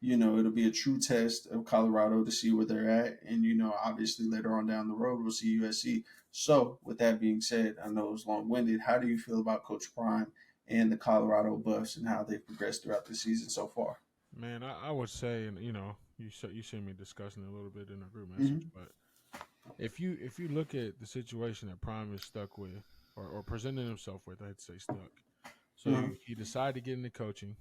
It'll be a true test of Colorado to see where they're at. And, obviously later on down the road, we'll see USC. So, with that being said, I know it's long winded. How do you feel about Coach Prime and the Colorado Buffs and how they've progressed throughout the season so far? man, I would say, and you see me discussing it a little bit in a group message, Mm-hmm. but if you look at the situation that Prime is stuck with, or presenting himself with, I'd say stuck. So Mm-hmm. he decided to get into coaching.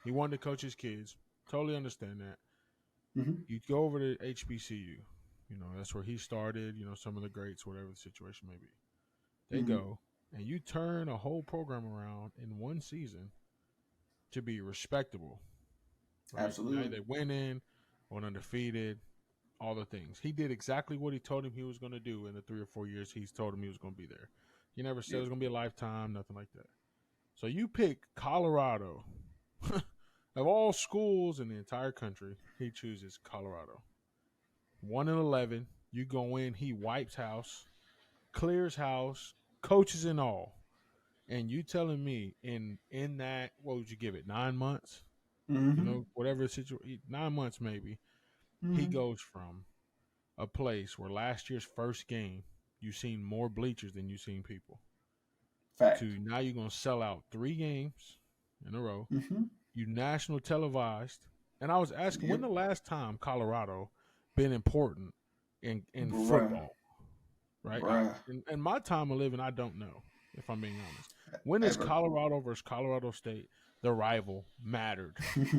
He wanted to coach his kids. Totally understand that. Mm-hmm. You go over to HBCU. That's where he started. Some of the greats, whatever the situation may be. They Mm-hmm. go, and you turn a whole program around in one season to be respectable, right? Now Absolutely. they went in on undefeated, all the things. He did exactly what he told him he was going to do in the 3 or 4 years he's told him he was going to be there. He never said it Yep. was going to be a lifetime, nothing like that. So you pick Colorado. Of all schools in the entire country, he chooses Colorado. 1-11, you go in, he wipes house, clears house, coaches and all. And you telling me in that, what would you give it? 9 months? Mm-hmm. Whatever the situation, 9 months maybe. He Mm-hmm. goes from a place where last year's first game you've seen more bleachers than you've seen people Fact. to now you're gonna sell out 3 games in a row. Mm-hmm. You national televised, and I was asking when Yep. the last time Colorado been important in Bruh. football, right? Bruh. In my time of living, I don't know if I'm being honest. When is Ever. Colorado versus Colorado State the rival mattered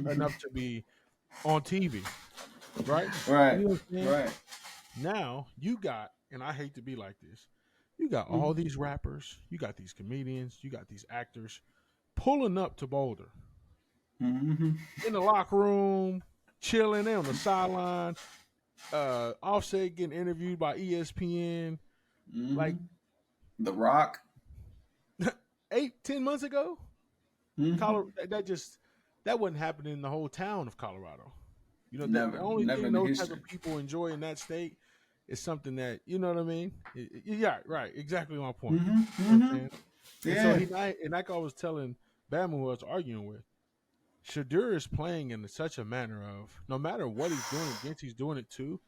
enough to be on TV, right? Right. You know what I'm saying? Right. Now you got, and I hate to be like this, you got all Mm-hmm. these rappers, you got these comedians, you got these actors pulling up to Boulder Mm-hmm. in the locker room, chilling, they on the sideline. Offset getting interviewed by ESPN Mm-hmm. like The Rock. 8, 10 months ago. Mm-hmm. Colorado, that wasn't happening in the whole town of Colorado. The Never. only Never thing in the those type history. of people enjoy in that state is something that you know what I mean. Yeah, right. Exactly my point. Mm-hmm. You know what I'm Mm-hmm. saying? And so Yeah. and like I was telling Bama who I was arguing with, Shadur is playing in such a manner of no matter what he's doing against, he's doing it too.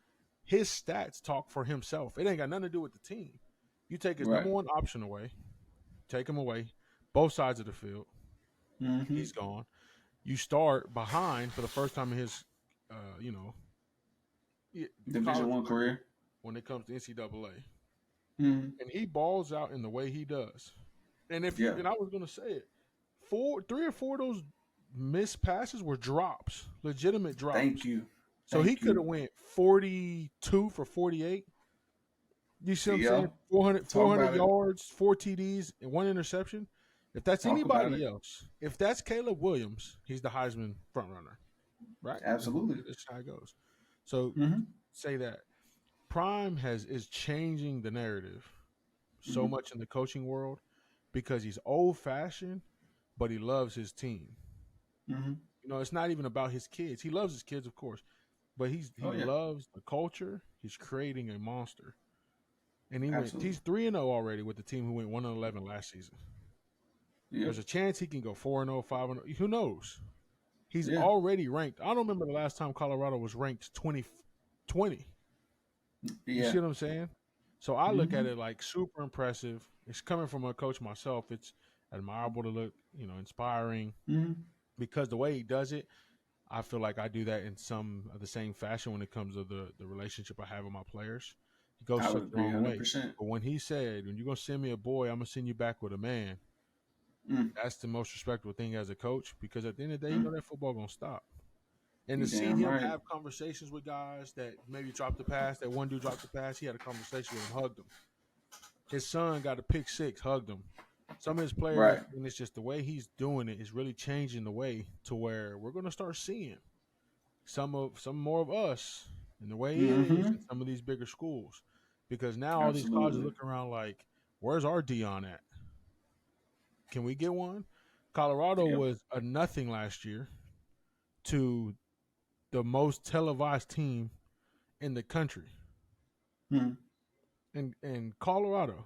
His stats talk for himself. It ain't got nothing to do with the team. You take his Right. number one option away, take him away, both sides of the field, Mm-hmm. he's gone. You start behind for the first time in his, uh, you know, Division college One career career. when it comes to NCAA, Mm-hmm. and he balls out in the way he does. And Yeah. I was gonna say it, 3 or 4 of those missed passes were drops, legitimate Thank drops. you. So he Thank could you. have went 42 for 48. You see what I'm Yeah. saying? 400, Talk 400 about it. yards, 4 TDs, and one interception. If that's Talk about anybody it. else, if that's Caleb Williams, he's the Heisman front runner, right? Absolutely. That's how it goes. So Mm-hmm. say that Prime is changing the narrative so Mm-hmm. much in the coaching world because he's old fashioned, but he loves his team. Mm-hmm. It's not even about his kids. He loves his kids, of course, but he Oh yeah. loves the culture. He's creating a monster. And Absolutely. he's 3-0 already with the team who went 1-11 last season. Yep. There's a chance he can go 4-0, 5-0. Who knows? He's Yeah. already ranked. I don't remember the last time Colorado was ranked 20. You Yeah. see what I'm saying? So I look Mm-hmm. at it like super impressive. It's coming from a coach myself. It's admirable to look, inspiring Mm-hmm. because the way he does it, I feel like I do that in some of the same fashion when it comes to the relationship I have with my players. He goes I would such a agree long way. 100%. But when he said, when you're going to send me a boy, I'm going to send you back with a man, Mm. that's the most respectable thing as a coach because at the end of the day, Mm. that football going to stop. And to You see damn him right. have conversations with guys that maybe dropped the pass, that one dude dropped the pass, he had a conversation with him, hugged him. His son got a pick six, hugged him. Some of his players, Right. and it's just the way he's doing it is really changing the way to where we're going to start seeing some more of us in the way is Mm-hmm. in some of these bigger schools, because now all these colleges Absolutely. looking around like, where's our Dion at? Can we get one? Colorado Yep. was a nothing last year to the most televised team in the country, Hmm. in Colorado.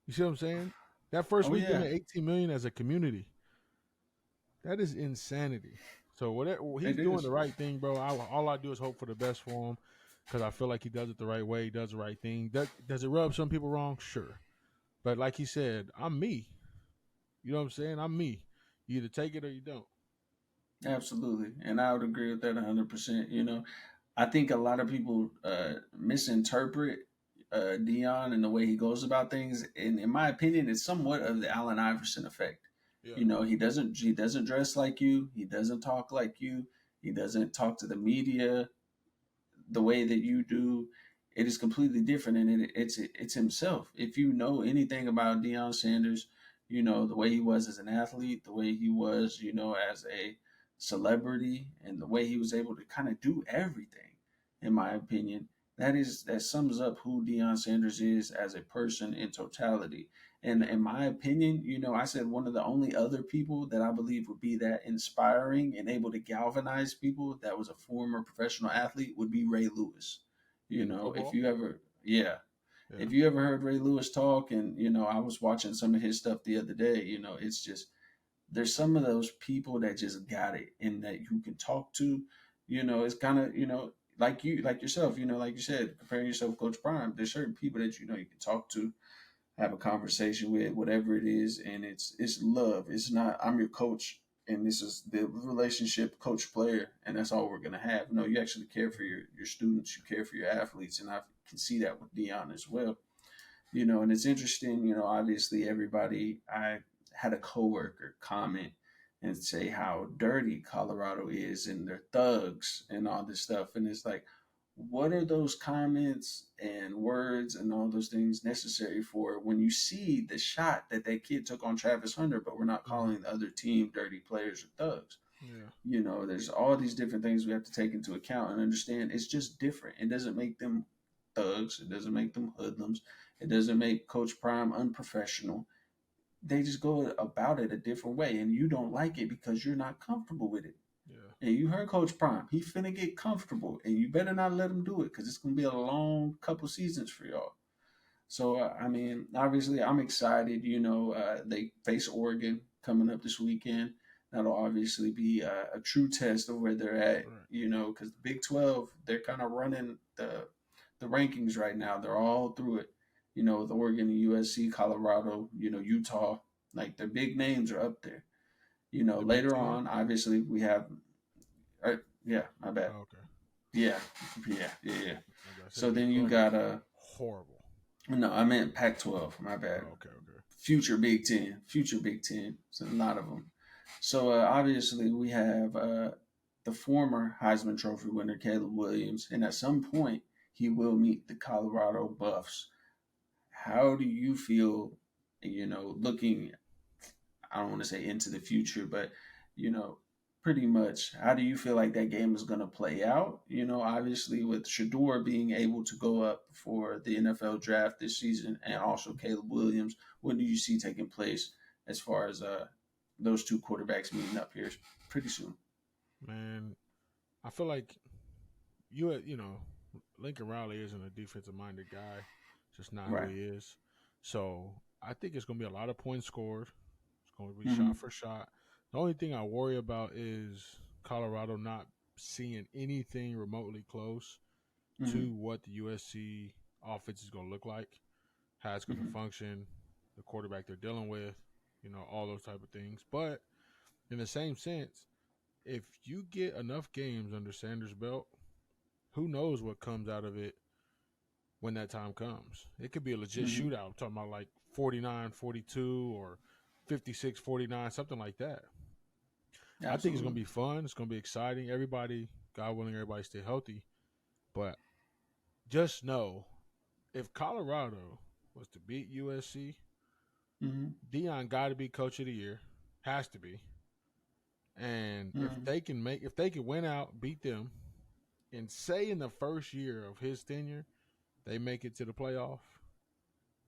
You see what I'm saying? That first Oh weekend yeah, at 18 million as a community, that is insanity. So whatever he's it doing the is. right thing, bro. All I do is hope for the best for him because I feel like he does it the right way. He does the right thing. Does it rub some people wrong? Sure, but like he said, I'm me. You know what I'm saying? I'm me. You either take it or you don't. Absolutely, and I would agree with that 100%. I think a lot of people misinterpret Dion and the way he goes about things. And in my opinion, it's somewhat of the Allen Iverson effect. Yeah. He doesn't dress like you. He doesn't talk like you. He doesn't talk to the media the way that you do. It is completely different, and it's himself. If you know anything about Deion Sanders, the way he was as an athlete, the way he was, as a celebrity, and the way he was able to kind of do everything. In my opinion, that sums up who Deion Sanders is as a person in totality. And Yeah. in my opinion, I said one of the only other people that I believe would be that inspiring and able to galvanize people that was a former professional athlete would be Ray Lewis. In If football. you ever, yeah, Yeah. if you ever heard Ray Lewis talk, and I was watching some of his stuff the other day, it's just there's some of those people that just got it and that you can talk to. It's kind of like yourself, like you said, comparing yourself to Coach Prime. There's certain people that you can talk to, have a conversation with, whatever it is, and it's love. It's not I'm your coach and this is the relationship coach player and that's all we're gonna have. No, you actually care for your students, you care for your athletes, and I can see that with Dion as well. And it's interesting. Obviously everybody. I had a coworker comment and say how dirty Colorado is and they're thugs and all this stuff, and it's like, what are those comments and words and all those things necessary for when you see the shot that kid took on Travis Hunter, but we're not Hmm. calling the other team dirty players or thugs? Yeah. There's all these different things we have to take into account and understand. It's just different. It doesn't make them thugs. It doesn't make them hoodlums. It doesn't make Coach Prime unprofessional. They just go about it a different way, and you don't like it because you're not comfortable with it. Yeah. And you heard Coach Prime. He finna get comfortable, and you better not let him do it because it's gonna be a long couple seasons for y'all. So I mean, obviously, I'm excited. They face Oregon coming up this weekend. That'll obviously be a true test of where they're at. Right. Because the Big 12, they're kind of running the rankings right now. They're all through it. With Oregon, USC, Colorado, Utah. Like the big names are up there. The Big Later Ten. on, obviously, we have. Yeah, my bad. Oh, okay. Yeah, yeah. I was about to say So Big then you 12 is got horrible. no, I meant Pac-12. My bad. Oh, okay. Okay. Future Big Ten, future Big Ten. So a lot of them. So obviously we have the former Heisman Trophy winner Caleb Williams, and at some point he will meet the Colorado Buffs. How do you feel? Looking, I don't want to say into the future, but you know, pretty much, how do you feel like that game is going to play out? Obviously with Shador being able to go up for the NFL draft this season, and also Caleb Williams, what do you see taking place as far as those two quarterbacks meeting up here pretty soon? Man, I feel like you know, Lincoln Riley isn't a defensive minded guy. Just not who Right. he is. So I think it's gonna be a lot of points scored. It's gonna be Mm-hmm. shot for shot. The only thing I worry about is Colorado not seeing anything remotely close Mm-hmm. to what the USC offense is gonna look like, how it's gonna Mm-hmm. function, the quarterback they're dealing with, all those type of things. But in the same sense, if you get enough games under Sanders' belt, who knows what comes out of it when that time comes. It could be a legit Mm-hmm. shootout. I'm talking about like 49-42 or 56-49, something like that. I think it's going Absolutely. to be fun. It's going to be exciting. Everybody, God willing, everybody stay healthy. But just know if Colorado was to beat USC, Mm-hmm. Dion got to be coach of the year. Has to be. And Mm-hmm. if they can win out, beat them, and say in the first year of his tenure they make it to the playoff,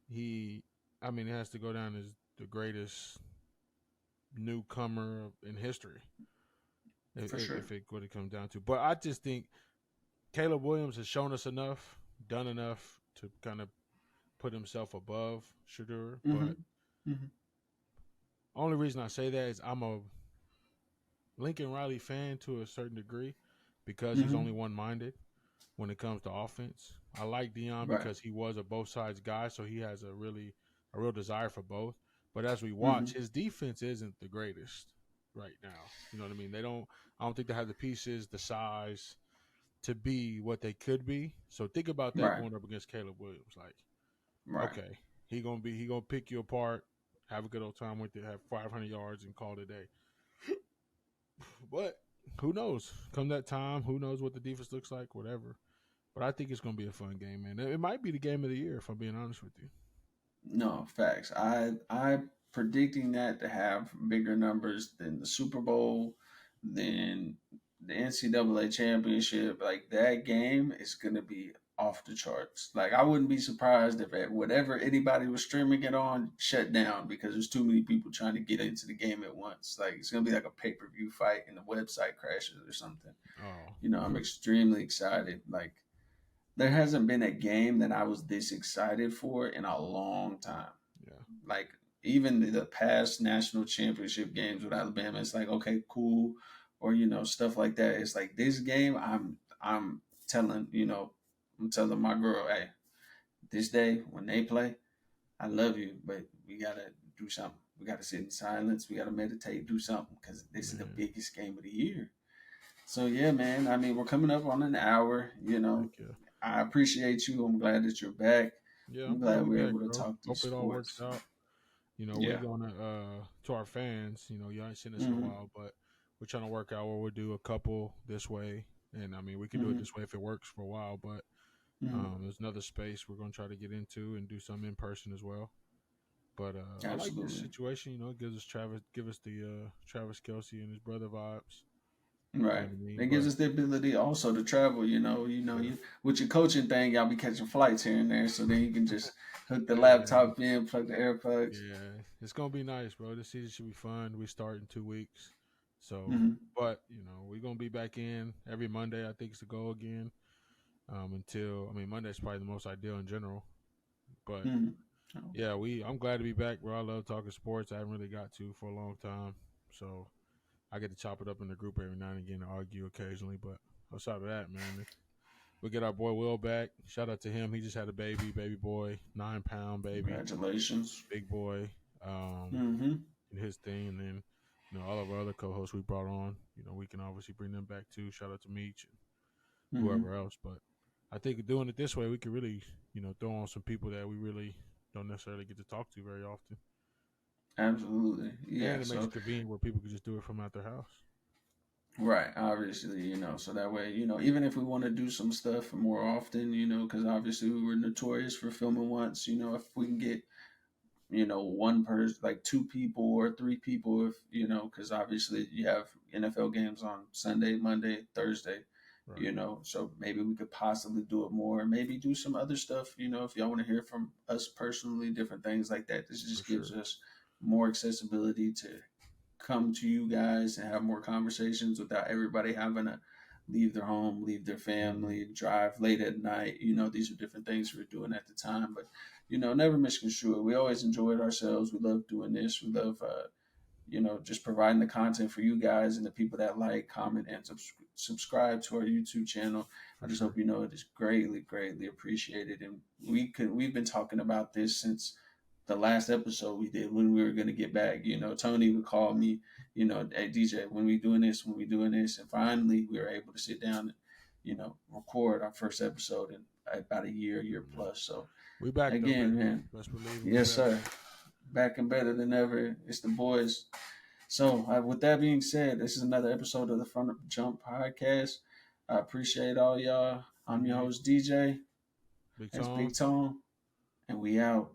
he, I mean, it has to go down as the greatest newcomer in history For sure. if it what it comes down to. But I just think Caleb Williams has shown us enough, done enough to kind of put himself above Shadur. Mm-hmm. But Mm-hmm. only reason I say that is I'm a Lincoln Riley fan to a certain degree because he's Mm-hmm. only one minded when it comes to offense. I like Dion Right. because he was a both sides guy, so he has a real desire for both. But as we Mm-hmm. watch, his defense isn't the greatest right now. You know what I mean? They don't. I don't think they have the pieces, the size to be what they could be. So think about that Right. going up against Caleb Williams. Like, Right. okay, he gonna pick you apart, have a good old time with it, have 500 yards, and call it a day. But who knows? Come that time, who knows what the defense looks like? Whatever. But I think it's going to be a fun game, man. It might be the game of the year, if I'm being honest with you. No, facts. I predicting that to have bigger numbers than the Super Bowl, than the NCAA championship. Like that game is gonna be off the charts. Like I wouldn't be surprised if at whatever anybody was streaming it on shut down because there's too many people trying to get into the game at once. Like it's gonna be like a pay-per-view fight and the website crashes or something. Oh, I'm extremely excited. Like there hasn't been a game that I was this excited for in a long time. yeah, Like even the past national championship games with Alabama, it's like okay, cool, or stuff like that. It's like this game, I'm telling I'm telling my girl, hey, this day when they play, I love you, but we gotta do something. We gotta sit in silence. We gotta meditate, do something because this is the man. biggest game of the year. So yeah, man. I mean, we're coming up on an hour. Heck yeah. I appreciate you. I'm glad that you're back. Yeah, I'm I'm glad glad we we're back, able to bro. talk these Hope it all works sports. out. You know, we're Yeah. gonna to our fans. You know, y'all ain't seen us in a Hmm. while, but we're trying to work out where we'll do a couple this way, and I mean, we can do it Hmm. this way if it works for a while. But Hmm. there's another space we're gonna try to get into and do some in person as well. But I like this Absolutely. situation. You know, it gives us give us the Travis Kelsey and his brother vibes. You know Right. what I mean? It gives But us the ability also to travel. yeah, You with your coaching thing, y'all be catching flights here and there, so then you can just hook the yeah, laptop in, plug the AirPods. yeah. It's gonna be nice, bro. This season should be fun. We start in 2 weeks, so Hmm. but we're gonna be back in every Monday. I think it's the goal again. Until I mean Monday's probably the most ideal in general, but Hmm. yeah, I'm glad to be back, bro. I love talking sports. I haven't really got to for a long time, so I get to chop it up in the group every now and again and argue occasionally. But outside of that, man, we get our boy Will back. Shout out to him. He just had a baby boy, 9 pound baby, Congratulations. big boy. Um, Hmm. in his thing, and then all of our other co-hosts we brought on. We can obviously bring them back too. Shout out to Meech and Hmm. whoever else. But I think doing it this way, we could really throw on some people that we really don't necessarily get to talk to very often, Absolutely. and Yeah. it makes So it convenient where people can just do it from out their house. right, obviously, so that way, even if we want to do some stuff more often, because obviously we were notorious for filming once, if we can get, one person, like two people or three people, if, because obviously you have NFL games on Sunday, Monday, Thursday, Right, so maybe we could possibly do it more, maybe do some other stuff, if y'all want to hear from us personally, different things like that. This for just gives sure. us more accessibility to come to you guys and have more conversations without everybody having to leave their home, leave their Hmm. family, drive late at night. These are different things we are doing at the time, but never misconstrue it. We always enjoy it ourselves. We love doing this. We love, just providing the content for you guys and the people that like, comment, and subscribe to our YouTube channel. I For just hope sure. it is greatly, greatly appreciated. And we've been talking about this since the last episode we did when we were going to get back. Tony would call me, hey DJ, when we doing this, and finally we were able to sit down and record our first episode in about a year Yeah. plus. So We back though, again, baby. man, Best believe it. We yes back. sir, back and better than ever. It's the boys. So, with that being said, this is another episode of the Front of Jump podcast. I appreciate all y'all. I'm your Indeed. host, DJ. Big That's Tom. Big Tone, and we out.